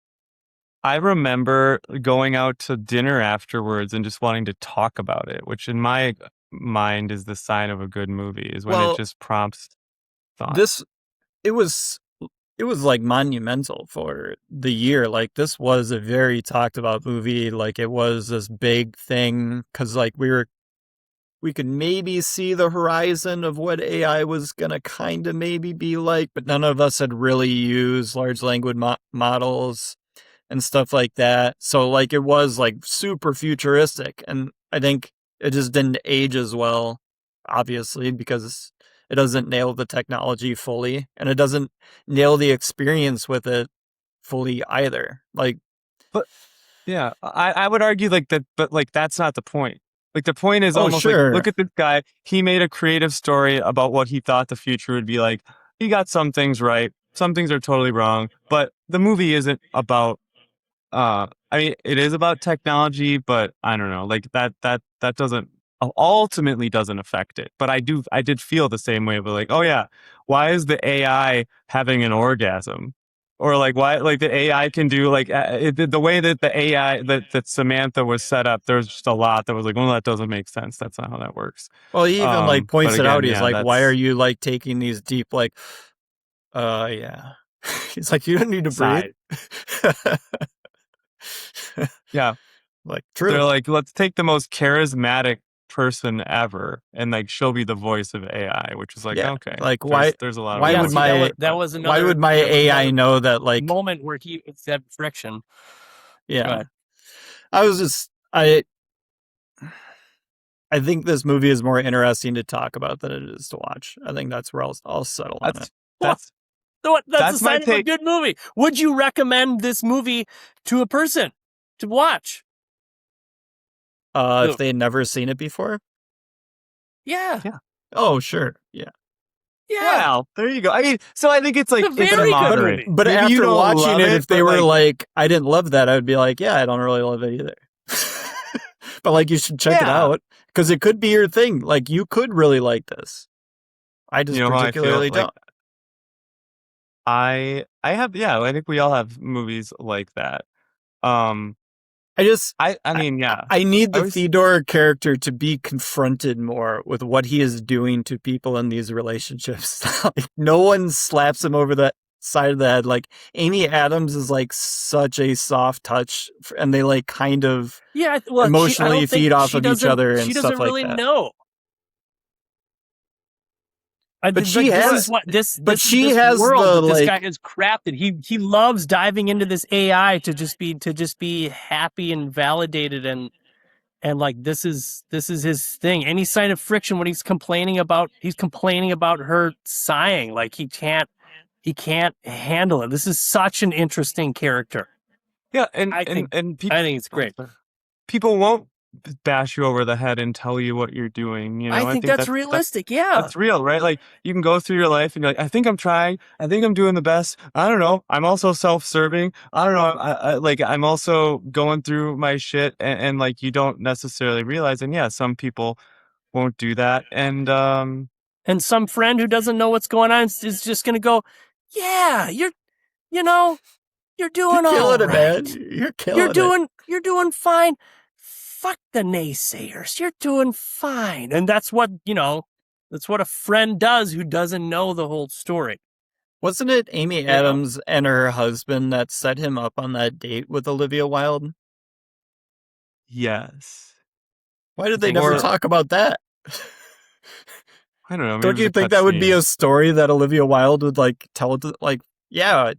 Speaker 2: I remember going out to dinner afterwards and just wanting to talk about it, which in my mind is the sign of a good movie, is when it just prompts thought.
Speaker 1: It was like monumental for the year. Like this was a very talked about movie. Like it was this big thing because like we could maybe see the horizon of what AI was gonna kind of maybe be like, but none of us had really used large language models and stuff like that. So like it was like super futuristic, and I think it just didn't age as well, obviously, because it doesn't nail the technology fully, and it doesn't nail the experience with it fully either. Like,
Speaker 2: but yeah, I would argue like that, but like that's not the point. Like the point is almost like, look at this guy. He made a creative story about what he thought the future would be like. He got some things right, some things are totally wrong, but the movie isn't about. I mean, it is about technology, but I don't know, like that doesn't ultimately doesn't affect it. But I did feel the same way, but like, oh yeah, why is the AI having an orgasm? Or like why, like the AI can do like the way that the AI that Samantha was set up, there was just a lot that was like, well, that doesn't make sense. That's not how that works.
Speaker 1: Well, he even like points it out. He's like, why are you like taking these deep like, yeah. He's like, you don't need to breathe.
Speaker 2: Yeah,
Speaker 1: like true.
Speaker 2: They're like, let's take the most charismatic person ever, and like she'll be the voice of AI, which is like, okay,
Speaker 1: like why?
Speaker 2: There's a lot.
Speaker 1: Why would my why would my AI know that like
Speaker 3: moment where it's that friction?
Speaker 1: Yeah, I think this movie is more interesting to talk about than it is to watch. I think that's where I'll settle on it.
Speaker 3: That's a sign of a good movie. Would you recommend this movie to a person to watch?
Speaker 1: If they had never seen it before?
Speaker 3: Yeah.
Speaker 1: Oh, sure. Yeah.
Speaker 2: Well, there you go. I mean, so I think it's like it's a moderate.
Speaker 1: But after watching it, if they were like, I didn't love that, I would be like, yeah, I don't really love it either. But like, you should check it out because it could be your thing. Like, you could really like this. I just particularly don't.
Speaker 2: I have, I think we all have movies like that.
Speaker 1: I need the Fedor character to be confronted more with what he is doing to people in these relationships. Like, no one slaps him over the side of the head. Like Amy Adams is like such a soft touch, and they like kind of emotionally feed off of each other and stuff like that. She doesn't really know. But she has this world that this guy has crafted. He loves diving into this AI to just be happy and validated, and like this is his thing. Any sign of friction when he's complaining about her sighing, like he can't handle it. This is such an interesting character.
Speaker 2: Yeah, and I think
Speaker 3: it's great.
Speaker 2: People won't bash you over the head and tell you what you're doing. You know,
Speaker 3: I think that's realistic.
Speaker 2: That's real, right? Like you can go through your life and you're like, I think I'm trying. I think I'm doing the best. I don't know. I'm also self-serving. I don't know. Like I'm also going through my shit, and like you don't necessarily realize. And yeah, some people won't do that.
Speaker 3: And some friend who doesn't know what's going on is just going to go, yeah, you're doing all
Speaker 1: killing
Speaker 3: right.
Speaker 1: it, man. You're killing it.
Speaker 3: You're doing fine. Fuck the naysayers. You're doing fine. And that's what a friend does who doesn't know the whole story.
Speaker 1: Wasn't it Amy Adams and her husband that set him up on that date with Olivia Wilde?
Speaker 2: Yes.
Speaker 1: Why did they never talk about that?
Speaker 2: I don't know.
Speaker 1: Don't you think that would be a story that Olivia Wilde would like tell to, like, yeah,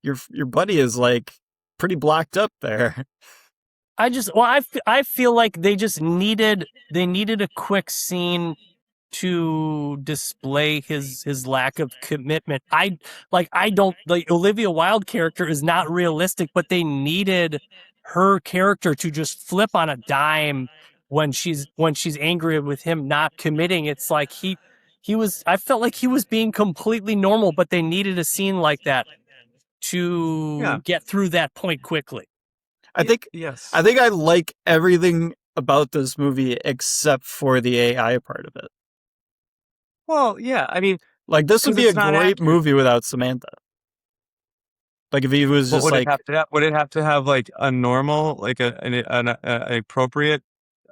Speaker 1: your buddy is like pretty blocked up there.
Speaker 3: I feel like they needed a quick scene to display his lack of commitment. The Olivia Wilde character is not realistic, but they needed her character to just flip on a dime when she's angry with him not committing. It's like I felt like he was being completely normal, but they needed a scene like that to get through that point quickly.
Speaker 1: I think I like everything about this movie except for the AI part of it.
Speaker 2: Well, yeah, I mean,
Speaker 1: like this would be a great movie without Samantha. Like if he was just like,
Speaker 2: would it have to have like a normal, like an appropriate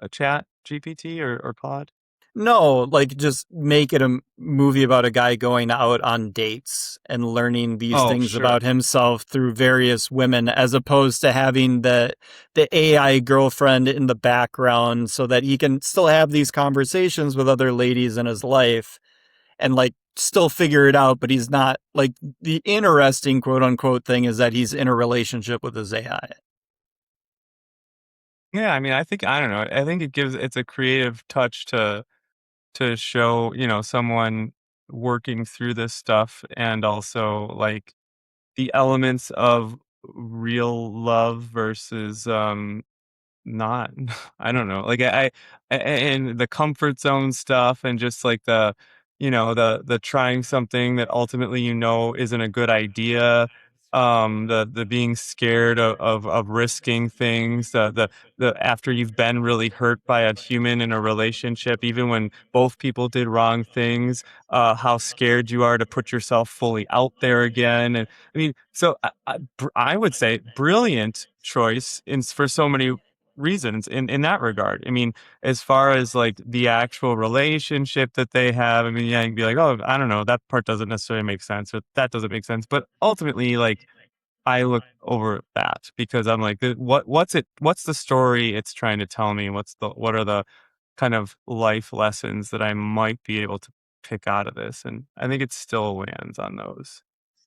Speaker 2: chat GPT or Claude?
Speaker 1: No, like just make it a movie about a guy going out on dates and learning these things about himself through various women, as opposed to having the AI girlfriend in the background so that he can still have these conversations with other ladies in his life and like still figure it out. But he's not like, the interesting quote unquote thing is that he's in a relationship with his AI.
Speaker 2: Yeah, I mean, I don't know. I think it's a creative touch to show, someone working through this stuff, and also like the elements of real love versus not. I don't know, like and the comfort zone stuff, and just like the the trying something that ultimately isn't a good idea, the being scared of risking things, the after you've been really hurt by a human in a relationship, even when both people did wrong things, how scared you are to put yourself fully out there again. And I mean, so I would say brilliant choice for so many reasons in that regard. I mean, as far as like the actual relationship that they have, I mean, yeah, you can be like, oh, I don't know, that part doesn't necessarily make sense, or that doesn't make sense. But ultimately, like, I look over that because I'm like, what's the story it's trying to tell me? What are the kind of life lessons that I might be able to pick out of this? And I think it still lands on those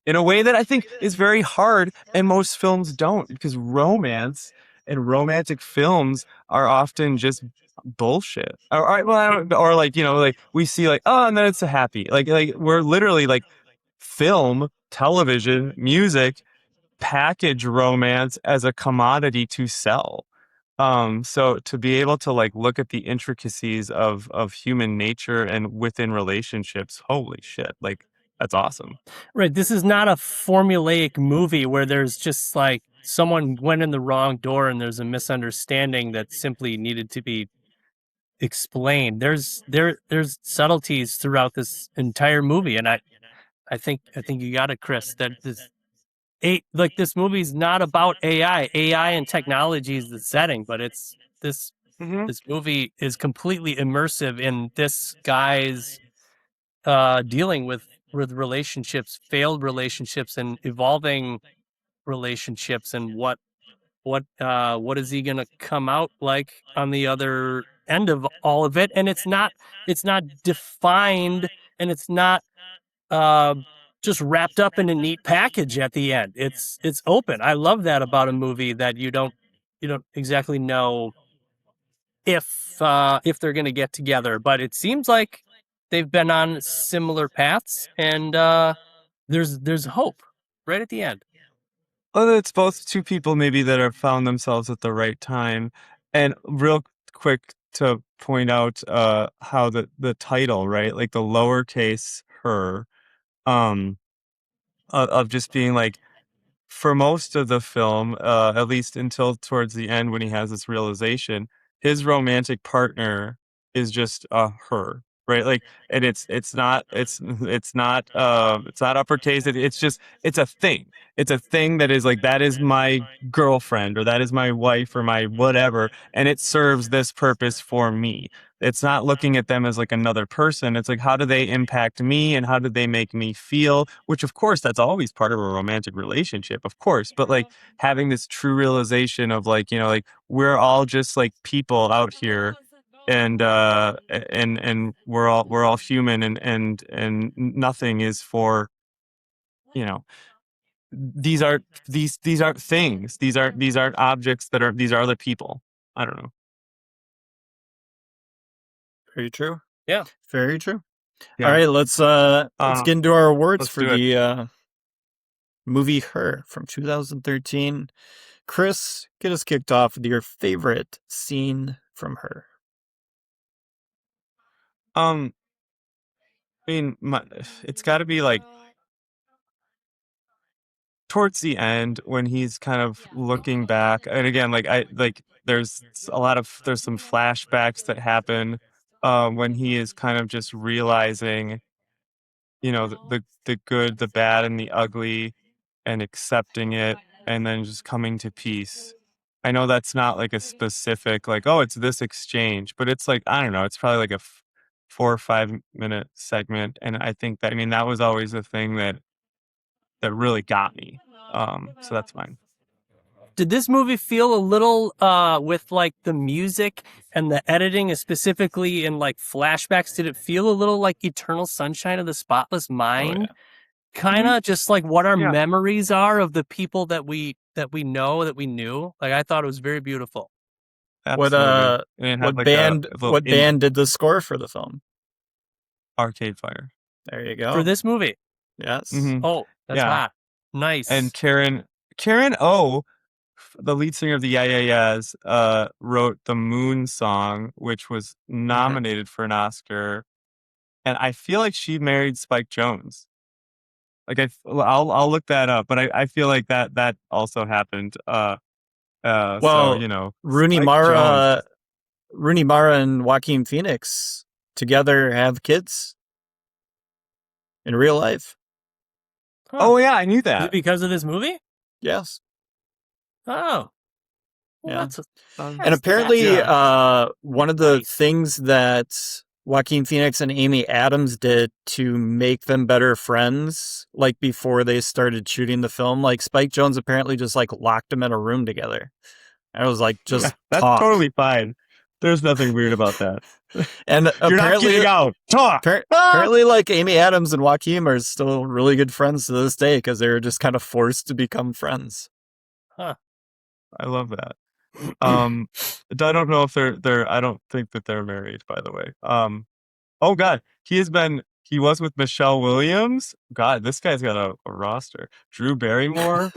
Speaker 2: in a way that I think is very hard, and most films don't, because romance and romantic films are often just bullshit. Or like, like we see like, oh, and then it's a happy, like we're literally like film, television, music package romance as a commodity to sell. So to be able to like look at the intricacies of human nature and within relationships, holy shit, like that's awesome.
Speaker 3: Right. This is not a formulaic movie where there's just like someone went in the wrong door and there's a misunderstanding that simply needed to be explained. There's subtleties throughout this entire movie, and I think you got it, Chris, that this movie's not about AI. AI and technology is the setting, but it's this movie is completely immersive in this guy's dealing with relationships, failed relationships, and evolving relationships, and what is he going to come out like on the other end of all of it. And it's not defined, and it's not just wrapped up in a neat package at the end. It's open. I love that about a movie, that you don't exactly know if they're going to get together, but it seems like they've been on similar paths, and there's hope right at the end.
Speaker 2: Well, it's both two people maybe that have found themselves at the right time. And real quick to point out how the title, right? Like the lowercase her, of just being like, for most of the film, at least until towards the end when he has this realization, his romantic partner is just her, right? Like, and it's not uppercase. It's a thing. It's a thing that is like, that is my girlfriend, or that is my wife, or my whatever, and it serves this purpose for me. It's not looking at them as like another person. It's like, how do they impact me and how do they make me feel? Which, of course, that's always part of a romantic relationship, of course. But like having this true realization of like, like we're all just like people out here, and we're all human, and nothing is for, these aren't things. These aren't objects these are other people. I don't know.
Speaker 1: Very true.
Speaker 3: Yeah.
Speaker 1: Very true.
Speaker 2: Yeah.
Speaker 1: All right, let's get into our awards for the movie Her from 2013. Chris, get us kicked off with your favorite scene from Her.
Speaker 2: I mean, it's got to be like towards the end when he's kind of looking back, and again, there's some flashbacks that happen when he is kind of just realizing, the good, the bad, and the ugly, and accepting it, and then just coming to peace. I know that's not like a specific, like, oh, it's this exchange, but it's like, I don't know, it's probably like a 4 or 5 minute segment. And I think that, that was always the thing that really got me. So that's mine.
Speaker 3: Did this movie feel a little, with like the music and the editing, specifically in like flashbacks, did it feel a little like Eternal Sunshine of the Spotless Mind? Oh, yeah. Kind of just like what our memories are of the people that we know, that we knew. Like, I thought it was very beautiful.
Speaker 2: Absolutely.
Speaker 1: What band did the score for the film?
Speaker 2: Arcade Fire.
Speaker 1: There you go.
Speaker 3: For this movie.
Speaker 1: Yes.
Speaker 3: Mm-hmm. Oh, that's hot. Nice.
Speaker 2: And Karen O, the lead singer of the Yeah Yeah Yeahs, wrote the Moon song, which was nominated for an Oscar. And I feel like she married Spike Jonze. Like, I'll look that up, but I feel like that also happened. So,
Speaker 1: Rooney Mara and Joaquin Phoenix together have kids in real life.
Speaker 3: Huh.
Speaker 2: Oh yeah, I knew that.
Speaker 3: Is it because of this movie?
Speaker 1: Yes.
Speaker 3: Oh.
Speaker 1: Well, yeah. And apparently, one of the things that Joaquin Phoenix and Amy Adams did to make them better friends, like before they started shooting the film, like Spike Jonze apparently just like locked them in a room together. I was like, just
Speaker 2: that's
Speaker 1: talk.
Speaker 2: Totally fine. There's nothing weird about that.
Speaker 1: And
Speaker 2: you're
Speaker 1: apparently,
Speaker 2: not getting out. Talk.
Speaker 1: Apparently, like Amy Adams and Joaquin are still really good friends to this day because they were just kind of forced to become friends.
Speaker 3: Huh.
Speaker 2: I love that. I don't know if they're I don't think that they're married, by the way. Oh God, he was with Michelle Williams. God, this guy's got a roster. Drew Barrymore.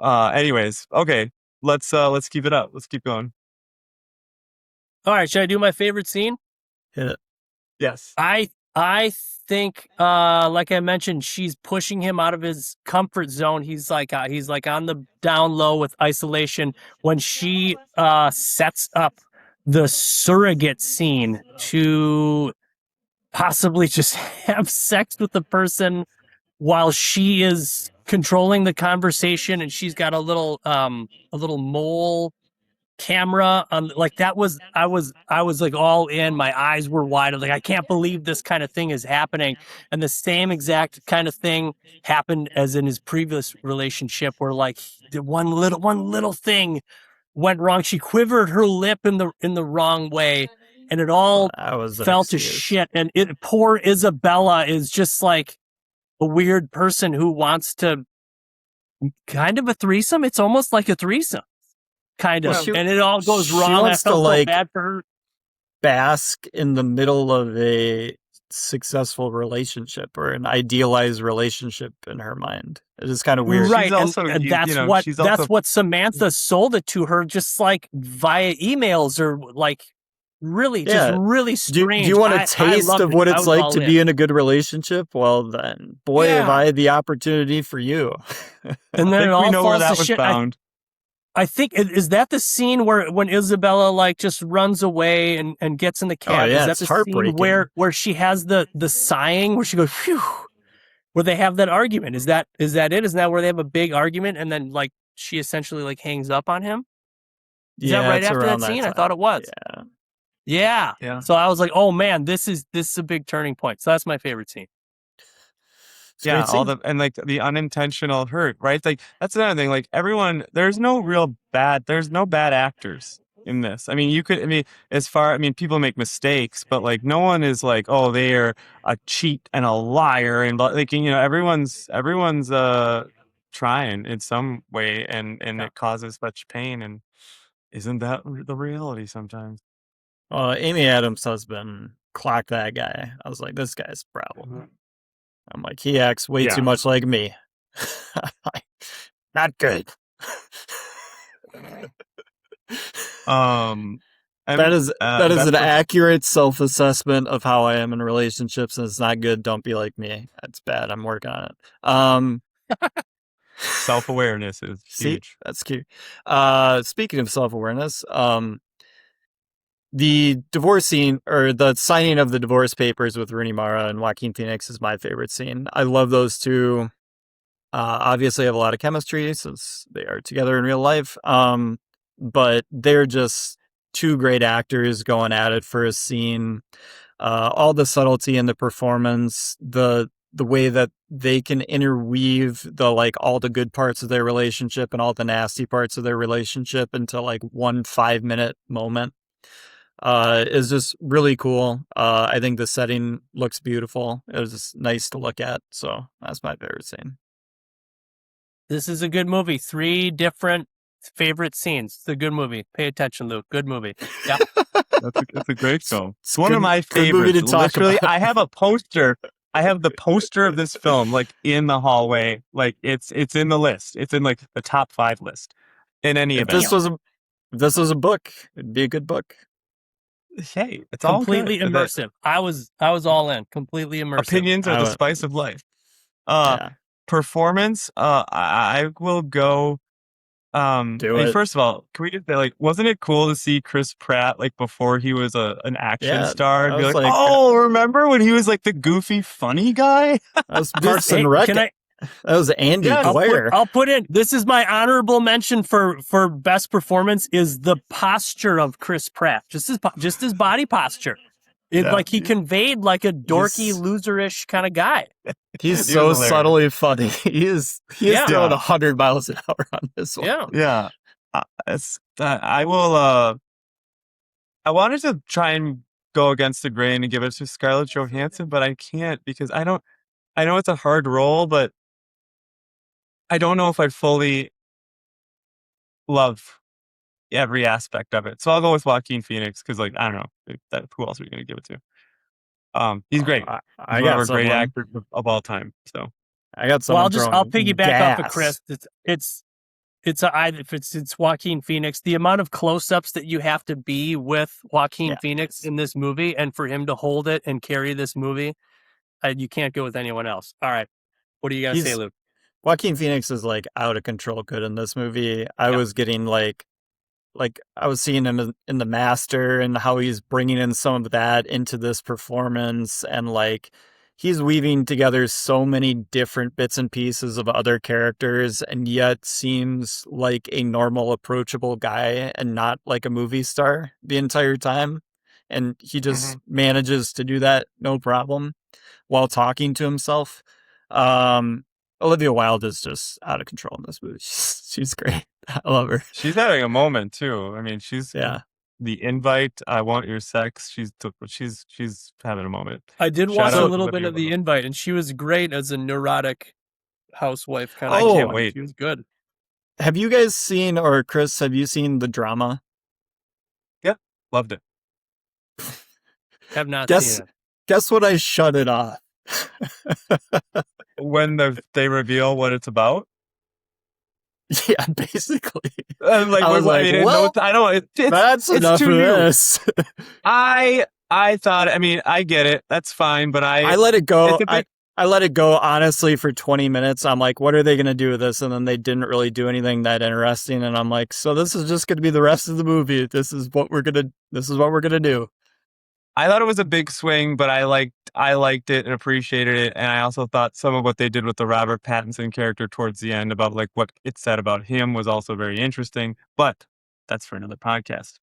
Speaker 2: Anyways, okay. Let's keep it up. Let's keep going.
Speaker 3: All right, should I do my favorite scene?
Speaker 1: Yeah.
Speaker 2: Yes.
Speaker 3: I think, like I mentioned, she's pushing him out of his comfort zone. He's like on the down low with isolation when she sets up the surrogate scene to possibly just have sex with the person while she is controlling the conversation, and she's got a little mole camera on. Like, that was, I was like all in. My eyes were wide. I was like, I can't believe this kind of thing is happening. And the same exact kind of thing happened as in his previous relationship, where like the one little thing went wrong. She quivered her lip in the wrong way, and it all fell to shit. And poor Isabella is just like a weird person who wants to kind of a threesome. It's almost like a threesome. Kind of, and it all goes wrong. I felt so bad for her.
Speaker 1: Bask in the middle of a successful relationship or an idealized relationship in her mind. It is kind of weird.
Speaker 3: Right.
Speaker 2: She's also,
Speaker 3: and that's what Samantha sold it to her, just like via emails or like really, just really strange.
Speaker 1: Do you want a taste of what it's like to be in a good relationship? Well, then, boy, have I had the opportunity for you.
Speaker 3: And then it all falls to shit.
Speaker 2: Bound.
Speaker 3: I think, is that the scene when Isabella like just runs away and gets in the cab?
Speaker 1: Yeah,
Speaker 3: is that
Speaker 1: it's
Speaker 3: the
Speaker 1: heartbreaking.
Speaker 3: scene where she has the sighing, where she goes, phew, where they have that argument? Is that it? Isn't that where they have a big argument and then like she essentially like hangs up on him? Is that right after that scene? I thought it was. Yeah. So I was like, oh man, this is a big turning point. So that's my favorite scene.
Speaker 2: Yeah, the unintentional hurt, right? Like that's another thing. Like everyone, there's no bad actors in this. I mean, people make mistakes, but like no one is like, oh, they are a cheat and a liar, and like everyone's trying in some way, and it causes much pain, and isn't that the reality sometimes?
Speaker 1: Amy Adams' husband clocked that guy. I was like, this guy's a problem. I'm like, he acts way too much like me. Not good. That is an accurate self-assessment of how I am in relationships, and it's not good. Don't be like me. That's bad. I'm working on it.
Speaker 2: Self-awareness is huge.
Speaker 1: That's cute. Speaking of self-awareness, the divorce scene, or the signing of the divorce papers with Rooney Mara and Joaquin Phoenix, is my favorite scene. I love those two. Obviously have a lot of chemistry since they are together in real life. But they're just two great actors going at it for a scene. All the subtlety in the performance, the way that they can interweave all the good parts of their relationship and all the nasty parts of their relationship into like 1 5-minute moment. Is just really cool. I think the setting looks beautiful. It was just nice to look at. So that's my favorite scene.
Speaker 3: This is a good movie. 3 different favorite scenes. It's a good movie. Pay attention, Luke. Good movie. Yeah.
Speaker 2: It's a great film. It's one of my favorites. Literally, I have a poster. I have the poster of this film like in the hallway. Like it's in the list. It's in like the top 5 list. In any event.
Speaker 1: If this was a book, it'd be a good book.
Speaker 2: Hey, it's
Speaker 3: completely immersive. I was all in. Completely immersive.
Speaker 2: Opinions are the spice of life. Performance. I will go. First of all, can we just say, like, wasn't it cool to see Chris Pratt like before he was an action star and be like, oh, remember when he was like the goofy funny guy?
Speaker 1: That was Parks and Rec. That was Andy Dwyer.
Speaker 3: I'll put in. This is my honorable mention for best performance is the posture of Chris Pratt. Just his body posture. Like he conveyed like a dorky, loserish kind of guy.
Speaker 1: He's so subtly funny. He is doing 100 miles an hour on this one.
Speaker 2: Yeah. I will. I wanted to try and go against the grain and give it to Scarlett Johansson, but I can't because I know it's a hard role, but I don't know if I'd fully love every aspect of it. So I'll go with Joaquin Phoenix because, like, I don't know who else are you going to give it to? He's great. He's one of our great actors of all time. So
Speaker 1: I got someone.
Speaker 3: I'll piggyback off of Chris. It's Joaquin Phoenix. The amount of close-ups that you have to be with Joaquin Phoenix in this movie, and for him to hold it and carry this movie, you can't go with anyone else. All right, what do you got to say, Luke?
Speaker 1: Joaquin Phoenix is like out of control good in this movie. I was getting like I was seeing him in The Master and how he's bringing in some of that into this performance, and like he's weaving together so many different bits and pieces of other characters and yet seems like a normal, approachable guy and not like a movie star the entire time. And he just manages to do that no problem while talking to himself. Olivia Wilde is just out of control in this movie. She's great. I love her.
Speaker 2: She's having a moment too. I mean, she's The Invite. I Want Your Sex. She's having a moment.
Speaker 3: I did watch a little bit of The Invite, and she was great as a neurotic housewife kind of.
Speaker 2: I can't wait.
Speaker 3: She was good.
Speaker 1: Have you guys seen, or Chris, have you seen The Drama?
Speaker 2: Yeah, loved it.
Speaker 3: Have not seen it.
Speaker 1: guess what? I shut it off.
Speaker 2: When they reveal what it's about?
Speaker 1: Yeah, basically.
Speaker 2: Like,
Speaker 1: I was like, well,
Speaker 2: I don't.
Speaker 1: That's enough
Speaker 2: too
Speaker 1: of
Speaker 2: new.
Speaker 1: this.
Speaker 2: I thought. I mean, I get it. That's fine. But
Speaker 1: I let it go. I let it go honestly for 20 minutes. I'm like, what are they going to do with this? And then they didn't really do anything that interesting. And I'm like, so this is just going to be the rest of the movie. This is what we're gonna do.
Speaker 2: I thought it was a big swing, but I liked it and appreciated it. And I also thought some of what they did with the Robert Pattinson character towards the end about like what it said about him was also very interesting. But that's for another podcast.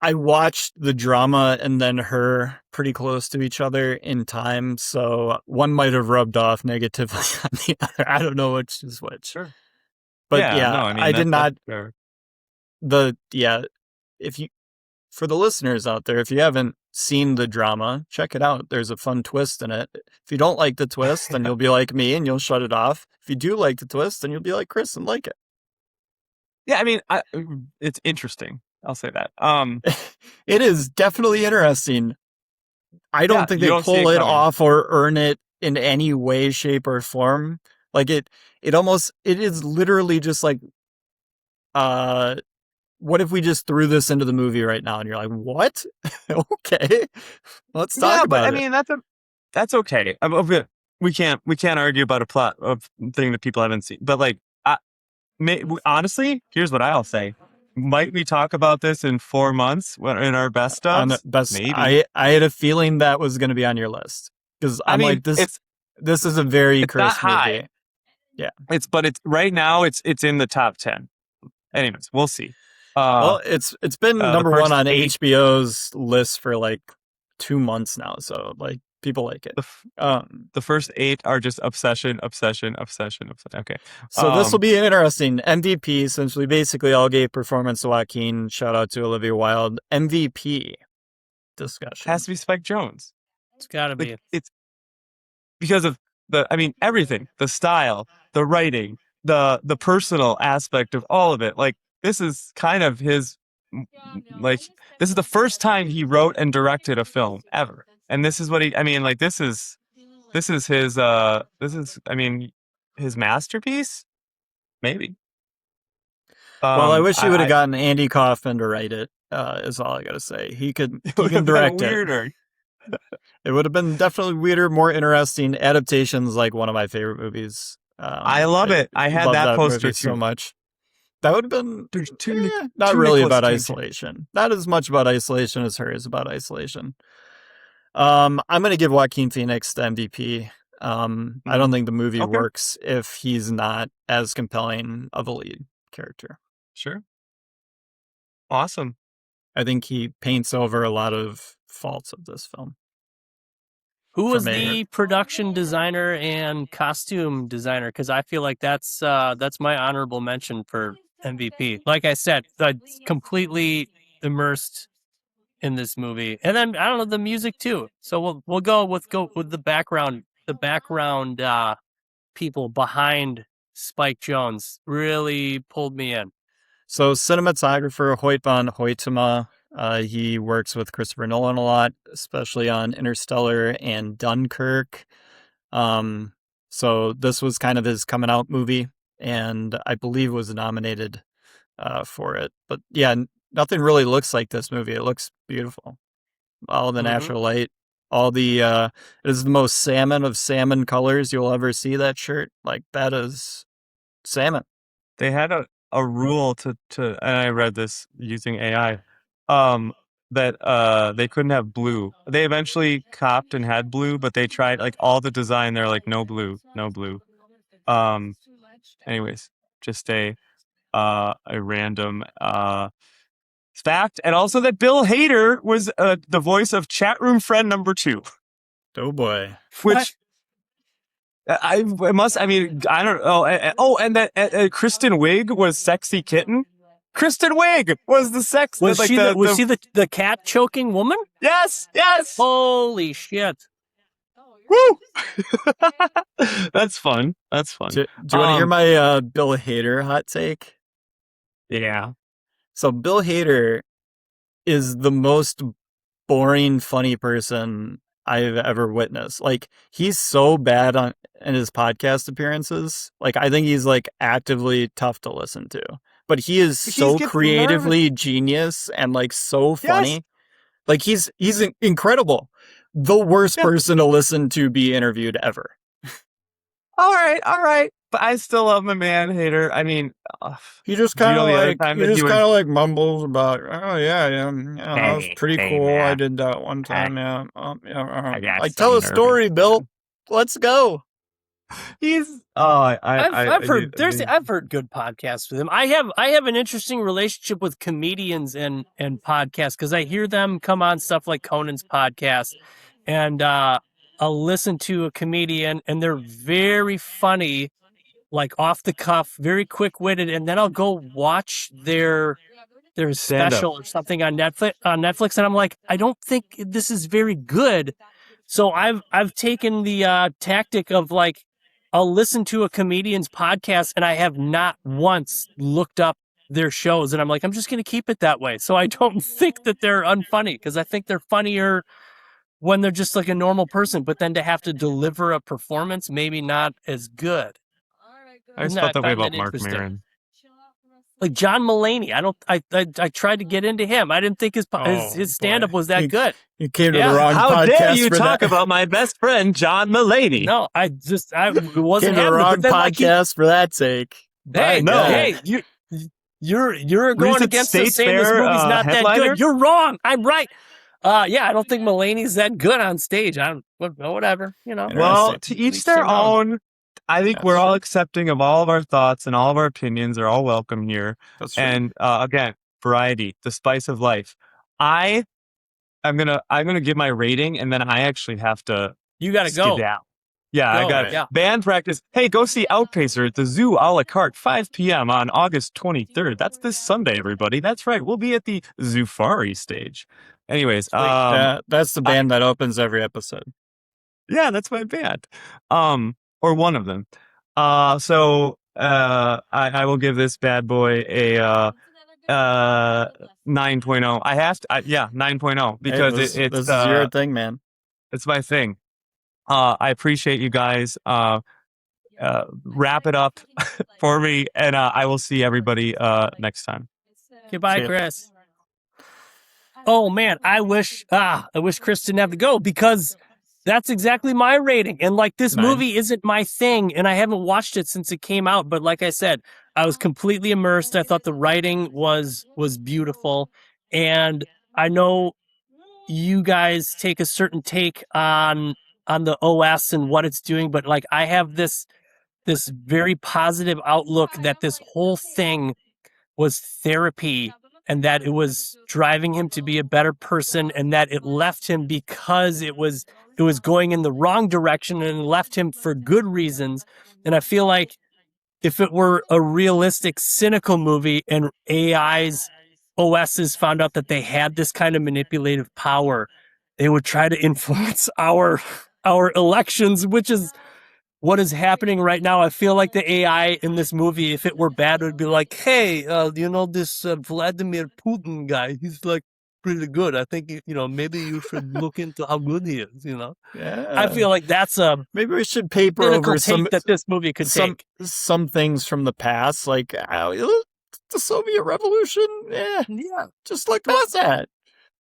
Speaker 1: I watched the drama and then her pretty close to each other in time, so one might have rubbed off negatively on the other. I don't know which is which.
Speaker 2: Sure.
Speaker 1: But I did not. If you, for the listeners out there, if you haven't seen the drama, check it out. There's a fun twist in it. If you don't like the twist, then you'll be like me and you'll shut it off. If you do like the twist, then you'll be like Chris and like it.
Speaker 2: Yeah, I mean, it's interesting. I'll say that.
Speaker 1: It is definitely interesting. I don't think they pull it off or earn it in any way, shape, or form. Like it is literally just like, what if we just threw this into the movie right now? And you're like, what? Okay, let's talk about it.
Speaker 2: I mean, that's okay. We can't argue about a plot of thing that people haven't seen. But like, honestly, here's what I'll say. Might we talk about this in 4 months in our best stuff?
Speaker 1: Maybe. I had a feeling that was going to be on your list because I'm like this. This is a very Chris movie. Yeah,
Speaker 2: it's right now. It's in the top 10. Anyways, we'll see.
Speaker 1: Well, it's been number one on HBO's list for like 2 months now. So like people like it.
Speaker 2: The first 8 are just obsession. Okay.
Speaker 1: So this will be interesting. MVP, since we basically all gave performance to Joaquin. Shout out to Olivia Wilde. MVP discussion.
Speaker 2: Has to be Spike Jonze.
Speaker 3: It's got to be.
Speaker 2: It's because of everything, the style, the writing, the personal aspect of all of it. Like, this is kind of his, like, this is the first time he wrote and directed a film ever. And this is what this is his masterpiece? Maybe.
Speaker 1: Well, I wish he would have gotten Andy Kaufman to write it, is all I got to say. He can direct it. It would have been definitely weirder, more interesting. Adaptation's like one of my favorite movies.
Speaker 2: I love it. I had that poster
Speaker 1: so much. That would have been not really about isolation. Not as much about isolation as her is about isolation. I'm going to give Joaquin Phoenix the MVP. I don't think the movie works if he's not as compelling of a lead character.
Speaker 2: Sure. Awesome.
Speaker 1: I think he paints over a lot of faults of this film.
Speaker 3: Who was the production designer and costume designer? Because I feel like that's my honorable mention for MVP. Like I said, completely immersed in this movie, and then I don't know, the music too. So we'll go with the background people behind Spike Jonze really pulled me in.
Speaker 1: So cinematographer Hoyt van Hoytema, he works with Christopher Nolan a lot, especially on Interstellar and Dunkirk. So this was kind of his coming out movie, and I believe was nominated for it. But yeah, nothing really looks like this movie. It looks beautiful. All the natural light, all the it is the most salmon of salmon colors you'll ever see. That shirt, like, that is salmon.
Speaker 2: They had a rule to and I read this using AI, that they couldn't have blue. They eventually copped and had blue, but they tried like all the design. They're like, no blue. Anyways, just a random fact, and also that Bill Hader was the voice of chat room friend number 2.
Speaker 1: Oh boy,
Speaker 2: which I don't know. And that Kristen Wiig was Sexy Kitten. Kristen Wiig was the sex.
Speaker 3: Was she the cat choking woman?
Speaker 2: Yes.
Speaker 3: Holy shit!
Speaker 2: Woo! That's fun.
Speaker 1: Do you want to hear my Bill Hader hot take?
Speaker 2: Yeah.
Speaker 1: So Bill Hader is the most boring, funny person I've ever witnessed. Like, he's so bad in his podcast appearances. Like, I think he's like actively tough to listen to. But he is so creatively genius and like so funny.
Speaker 2: Yes.
Speaker 1: Like, he's incredible. The worst person to listen to be interviewed ever.
Speaker 2: All right. But I still love my man, Hater. I mean,
Speaker 1: he just kind of like mumbles about, oh yeah, that was pretty cool. Man. I did that one time. Like, tell a story, Bill. Let's go.
Speaker 3: He's I've heard good podcasts with him. I have an interesting relationship with comedians and podcasts because I hear them come on stuff like Conan's podcast, and I'll listen to a comedian and they're very funny, like off the cuff, very quick witted, and then I'll go watch their special or something on Netflix, and I'm like, I don't think this is very good. So I've taken the tactic of like, I'll listen to a comedian's podcast and I have not once looked up their shows, and I'm like, I'm just going to keep it that way. So I don't think that they're unfunny, because I think they're funnier when they're just like a normal person, but then to have to deliver a performance, maybe not as good.
Speaker 2: I just felt that way about Mark Maron.
Speaker 3: Like John Mulaney, I tried to get into him. I didn't think his stand-up was that good.
Speaker 1: You came to the wrong podcast.
Speaker 2: How dare you talk about my best friend, John Mulaney?
Speaker 3: No, I wasn't
Speaker 1: came to the wrong podcast for that sake.
Speaker 3: Hey, you're going against us saying this movie's not that good. You're wrong. I'm right. I don't think Mulaney's that good on stage. Whatever,
Speaker 2: Well, to each their own. I think we're all accepting of all of our thoughts, and all of our opinions are all welcome here.
Speaker 1: That's true.
Speaker 2: And again, variety, the spice of life. I'm gonna give my rating, and then I actually have to.
Speaker 3: You gotta go.
Speaker 2: Down. Yeah, I got it. Yeah. Band practice. Hey, go see Outpacer at the Zoo a la carte, 5 p.m. on August 23rd. That's this Sunday, everybody. That's right. We'll be at the Zoofari stage. Anyways,
Speaker 1: that's the band that opens every episode.
Speaker 2: Yeah, that's my band. Or one of them. So I will give this bad boy a 9.0. I have to, 9.0 because
Speaker 1: this is your thing, man.
Speaker 2: It's my thing. I appreciate you guys. Wrap it up for me, and I will see everybody next time.
Speaker 3: Goodbye, Chris. Oh man, I wish Chris didn't have to go, because that's exactly my rating. And like, this movie isn't my thing, and I haven't watched it since it came out. But like I said, I was completely immersed. I thought the writing was beautiful. And I know you guys take a certain take on the OS and what it's doing, but like, I have this very positive outlook that this whole thing was therapy, and that it was driving him to be a better person, and that it left him because it was going in the wrong direction, and it left him for good reasons. And I feel like if it were a realistic, cynical movie and OSs found out that they had this kind of manipulative power, they would try to influence our elections, which is what is happening right now. I feel like the AI in this movie, if it were bad, would be like, hey, this Vladimir Putin guy, he's like pretty good. I think, maybe you should look into how good he is,
Speaker 1: Yeah.
Speaker 3: I feel like that's
Speaker 1: maybe we should paper over
Speaker 3: that this movie could take.
Speaker 1: Some things from the past, like the Soviet Revolution. Yeah. Just like that.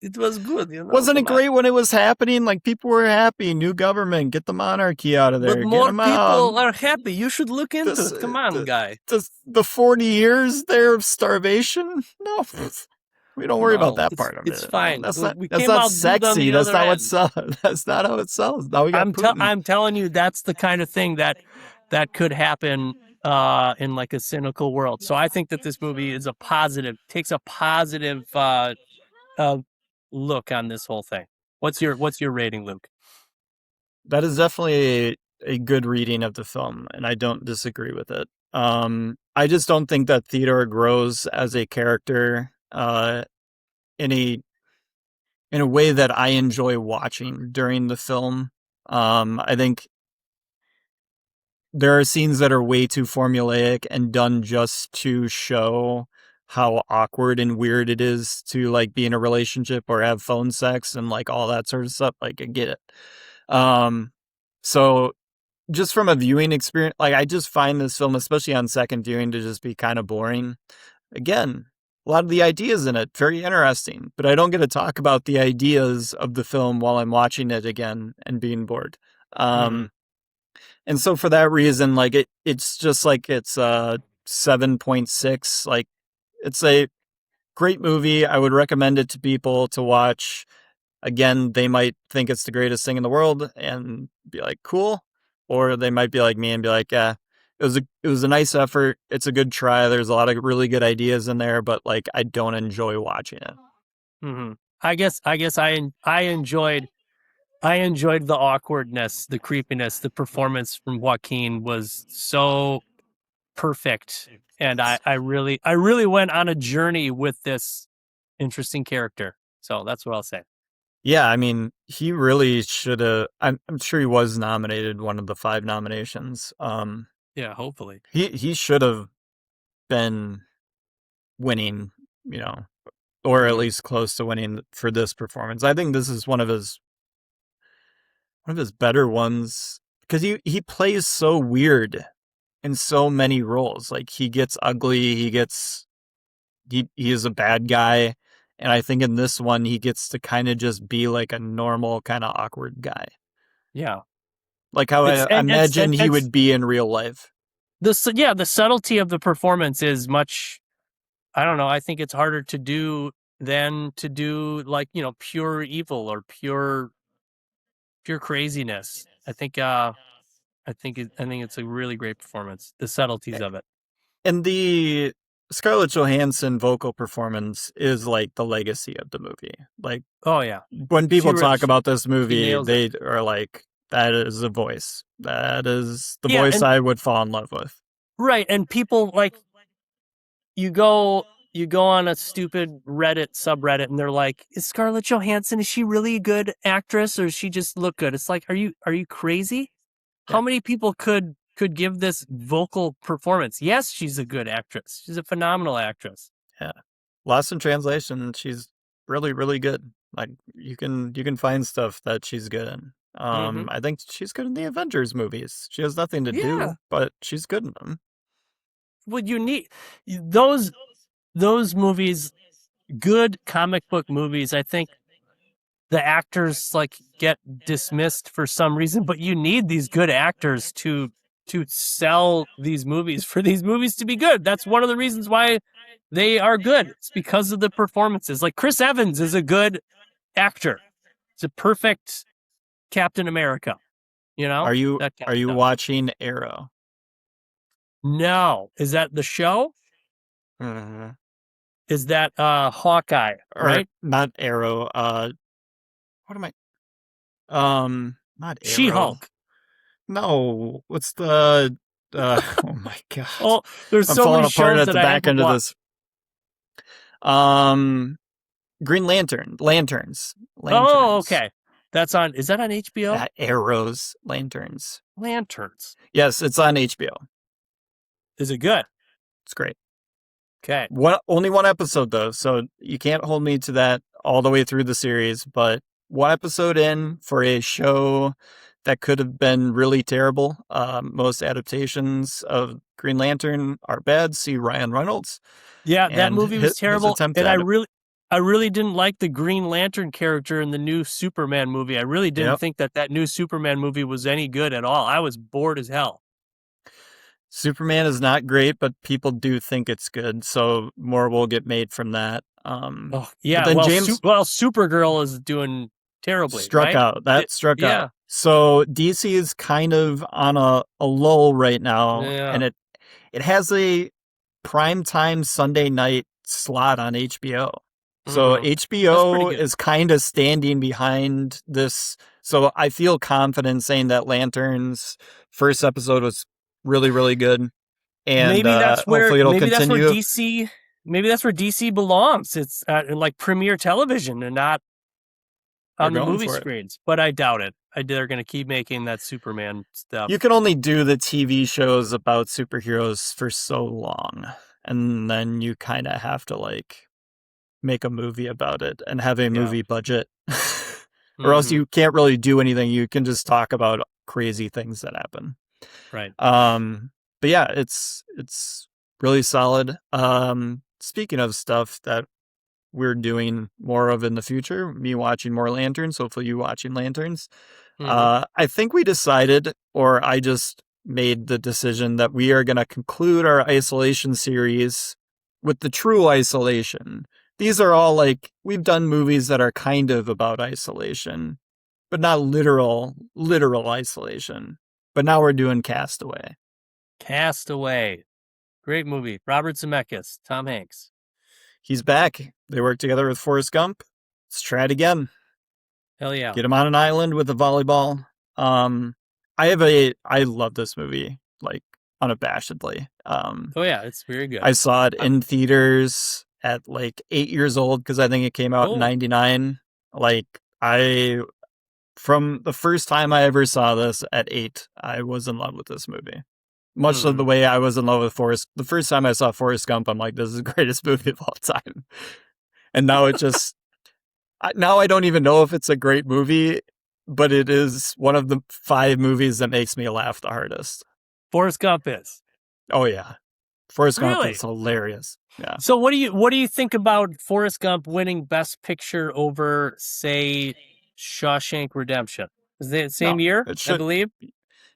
Speaker 3: It was good,
Speaker 1: Wasn't it great when it was happening? Like, people were happy. New government, get the monarchy out of there.
Speaker 3: But more people are happy. You should look into it. Come on, guy.
Speaker 1: The 40 years there of starvation? No, we don't worry about that part of it.
Speaker 3: It's fine.
Speaker 1: That's not sexy. That's not what sells. That's not how it sells. Now we got
Speaker 3: I'm telling you, that's the kind of thing that could happen in like a cynical world. So I think that this movie is takes a positive look on this whole thing. What's your rating, Luke?
Speaker 1: That is definitely a good reading of the film, and I don't disagree with it. I just don't think that Theodore grows as a character in a way that I enjoy watching during the film. I think there are scenes that are way too formulaic and done just to show how awkward and weird it is to like be in a relationship or have phone sex and like all that sort of stuff. Like I get it. So just from a viewing experience, like I just find this film, especially on second viewing, to just be kind of boring. Again, a lot of the ideas in it, very interesting, but I don't get to talk about the ideas of the film while I'm watching it again and being bored. And so for that reason, like it's just like it's 7.6. Like it's a great movie. I would recommend it to people to watch. Again, they might think it's the greatest thing in the world and be like, cool. Or they might be like me and be like, yeah, it was a nice effort. It's a good try. There's a lot of really good ideas in there, but like I don't enjoy watching it.
Speaker 3: Mm-hmm. I guess I enjoyed the awkwardness, the creepiness. The performance from Joaquin was so perfect, and I really went on a journey with this interesting character. So that's what I'll say.
Speaker 1: Yeah, I mean, he really should have. I'm sure he was nominated one of the 5 nominations.
Speaker 3: Yeah, hopefully
Speaker 1: he should have been winning, or at least close to winning for this performance. I think this is one of his better ones because he plays so weird in so many roles. Like he gets ugly, he is a bad guy. And I think in this one, he gets to kind of just be like a normal kind of awkward guy.
Speaker 3: Yeah.
Speaker 1: Like how I imagine he would be in real life.
Speaker 3: The subtlety of the performance is much, I don't know, I think it's harder to do than to do like, pure evil or pure craziness. I think it's a really great performance. The subtleties of it.
Speaker 1: And the Scarlett Johansson vocal performance is like the legacy of the movie. Like,
Speaker 3: oh yeah,
Speaker 1: when people talk about this movie, they are like, that is a voice. That is the voice I would fall in love with.
Speaker 3: Right, and people like you go on a stupid Reddit subreddit, and they're like, "Is Scarlett Johansson, is she really a good actress, or does she just look good?" It's like, are you crazy? Yeah. How many people could give this vocal performance? Yes, she's a good actress. She's a phenomenal actress.
Speaker 1: Yeah. Lost in Translation, she's really, really good. Like you can find stuff that she's good in. I think she's good in the Avengers movies. She has nothing to do, but she's good in them.
Speaker 3: Well, you need those movies, good comic book movies. I think the actors like get dismissed for some reason, but you need these good actors to sell these movies, for these movies to be good. That's one of the reasons why they are good. It's because of the performances. Like Chris Evans is a good actor. It's a perfect Captain America.
Speaker 1: Are you watching Arrow?
Speaker 3: No. Is that the show?
Speaker 1: Mm-hmm.
Speaker 3: Is that Hawkeye, right?
Speaker 1: Not Arrow. What am I? Not Arrow.
Speaker 3: She-Hulk.
Speaker 1: No, what's the? Oh my god!
Speaker 3: Oh, there's so many shows that I haven't watched.
Speaker 1: Green Lanterns.
Speaker 3: Oh, okay. That's on. Is that on HBO?
Speaker 1: Arrows, Lanterns.
Speaker 3: Yes,
Speaker 1: it's on HBO.
Speaker 3: Is it good?
Speaker 1: It's great.
Speaker 3: Okay.
Speaker 1: Only one episode though, so you can't hold me to that all the way through the series. But one episode in for a show that could have been really terrible. Most adaptations of Green Lantern are bad. See Ryan Reynolds.
Speaker 3: Yeah, that movie was terrible, and I really didn't like the Green Lantern character in the new Superman movie. I really didn't think that new Superman movie was any good at all. I was bored as hell.
Speaker 1: Superman is not great, but people do think it's good, so more will get made from that.
Speaker 3: Supergirl is doing terribly.
Speaker 1: Struck out. So DC is kind of on a lull right now, and it has a primetime Sunday night slot on HBO. So HBO is kind of standing behind this. So I feel confident saying that Lantern's first episode was really, really good. And
Speaker 3: maybe that's where
Speaker 1: continue.
Speaker 3: That's where DC belongs. It's in like premiere television and not on the movie screens. But I doubt it. They're going to keep making that Superman stuff.
Speaker 1: You can only do the TV shows about superheroes for so long. and then you kind of have to like make a movie about it and have a movie budget, or else you can't really do anything. You can just talk about crazy things that happen.
Speaker 3: Right.
Speaker 1: But yeah, it's really solid. Speaking of stuff that we're doing more of in the future, me watching more Lanterns, hopefully you watching Lanterns. I think we decided, or I just made the decision, that we are going to conclude our isolation series with the true isolation. These are all like, we've done movies that are kind of about isolation, but not literal isolation. But now we're doing Castaway.
Speaker 3: Castaway. Great movie. Robert Zemeckis, Tom Hanks.
Speaker 1: He's back. They worked together with Forrest Gump. Let's try it again.
Speaker 3: Hell yeah.
Speaker 1: Get him on an island with a volleyball. I love this movie, like, unabashedly.
Speaker 3: Oh yeah, it's very good.
Speaker 1: I saw it in theaters at like 8 years old, because I think it came out in 99. Like, from the first time I ever saw this at 8, I was in love with this movie. Much of the way I was in love with Forrest. The first time I saw Forrest Gump, I'm like, this is the greatest movie of all time. And now it just, now I don't even know if it's a great movie, but it is one of the 5 movies that makes me laugh the hardest.
Speaker 3: Forrest Gump is.
Speaker 1: Oh yeah. Forrest Gump is hilarious. Yeah.
Speaker 3: So what do you think about Forrest Gump winning Best Picture over, say, Shawshank Redemption? Is it the same year, I believe?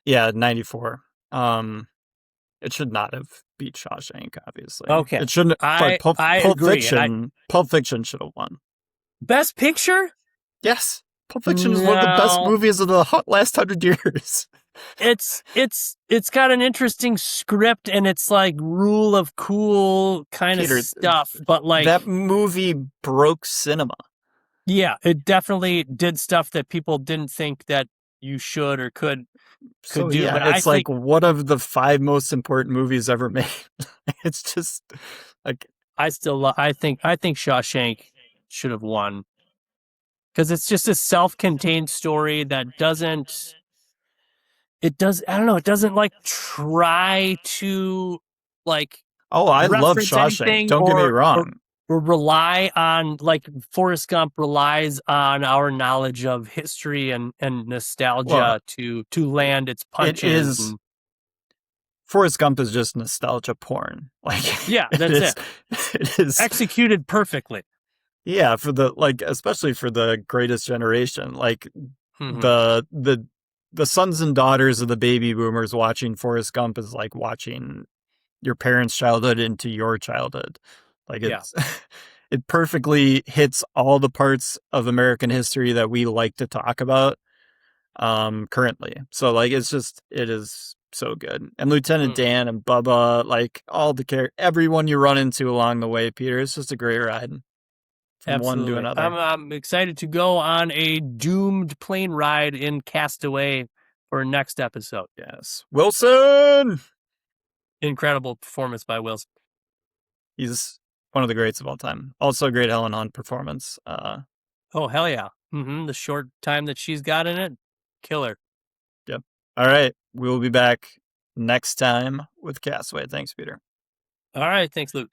Speaker 1: Yeah, 94. It should not have beat Shawshank, obviously.
Speaker 3: Okay.
Speaker 1: It shouldn't.
Speaker 3: I
Speaker 1: Pulp
Speaker 3: agree.
Speaker 1: Pulp Fiction should have won.
Speaker 3: Best Picture?
Speaker 1: Yes. Pulp Fiction is one of the best movies of the last 100 years.
Speaker 3: It's got an interesting script, and it's like rule of cool kind of stuff, but like,
Speaker 1: that movie broke cinema.
Speaker 3: Yeah, it definitely did stuff that people didn't think that you should or could do.
Speaker 1: Yeah,
Speaker 3: but
Speaker 1: it's like one of the 5 most important movies ever made. It's just like,
Speaker 3: I think Shawshank should have won, because it's just a self-contained story that doesn't like try to like.
Speaker 1: Oh, I love Shawshank. Don't get me wrong.
Speaker 3: Or rely on, like, Forrest Gump relies on our knowledge of history and nostalgia to land its punches.
Speaker 1: Forrest Gump is just nostalgia porn. Like,
Speaker 3: yeah, that's it.
Speaker 1: It is
Speaker 3: executed perfectly.
Speaker 1: Yeah, especially for the greatest generation. Like, the sons and daughters of the baby boomers watching Forrest Gump is like watching your parents' childhood into your childhood. Like, it perfectly hits all the parts of American history that we like to talk about currently. So, like, it is so good. And Lieutenant Dan and Bubba, like, everyone you run into along the way, Peter, it's just a great ride from one to another.
Speaker 3: I'm excited to go on a doomed plane ride in Castaway for next episode.
Speaker 1: Yes. Wilson!
Speaker 3: Incredible performance by Wilson.
Speaker 1: He's one of the greats of all time. Also a great Helen Hunt performance.
Speaker 3: Oh, hell yeah. The short time that she's got in it, killer.
Speaker 1: Yep. All right. We will be back next time with Castaway. Thanks, Peter.
Speaker 3: All right. Thanks, Luke.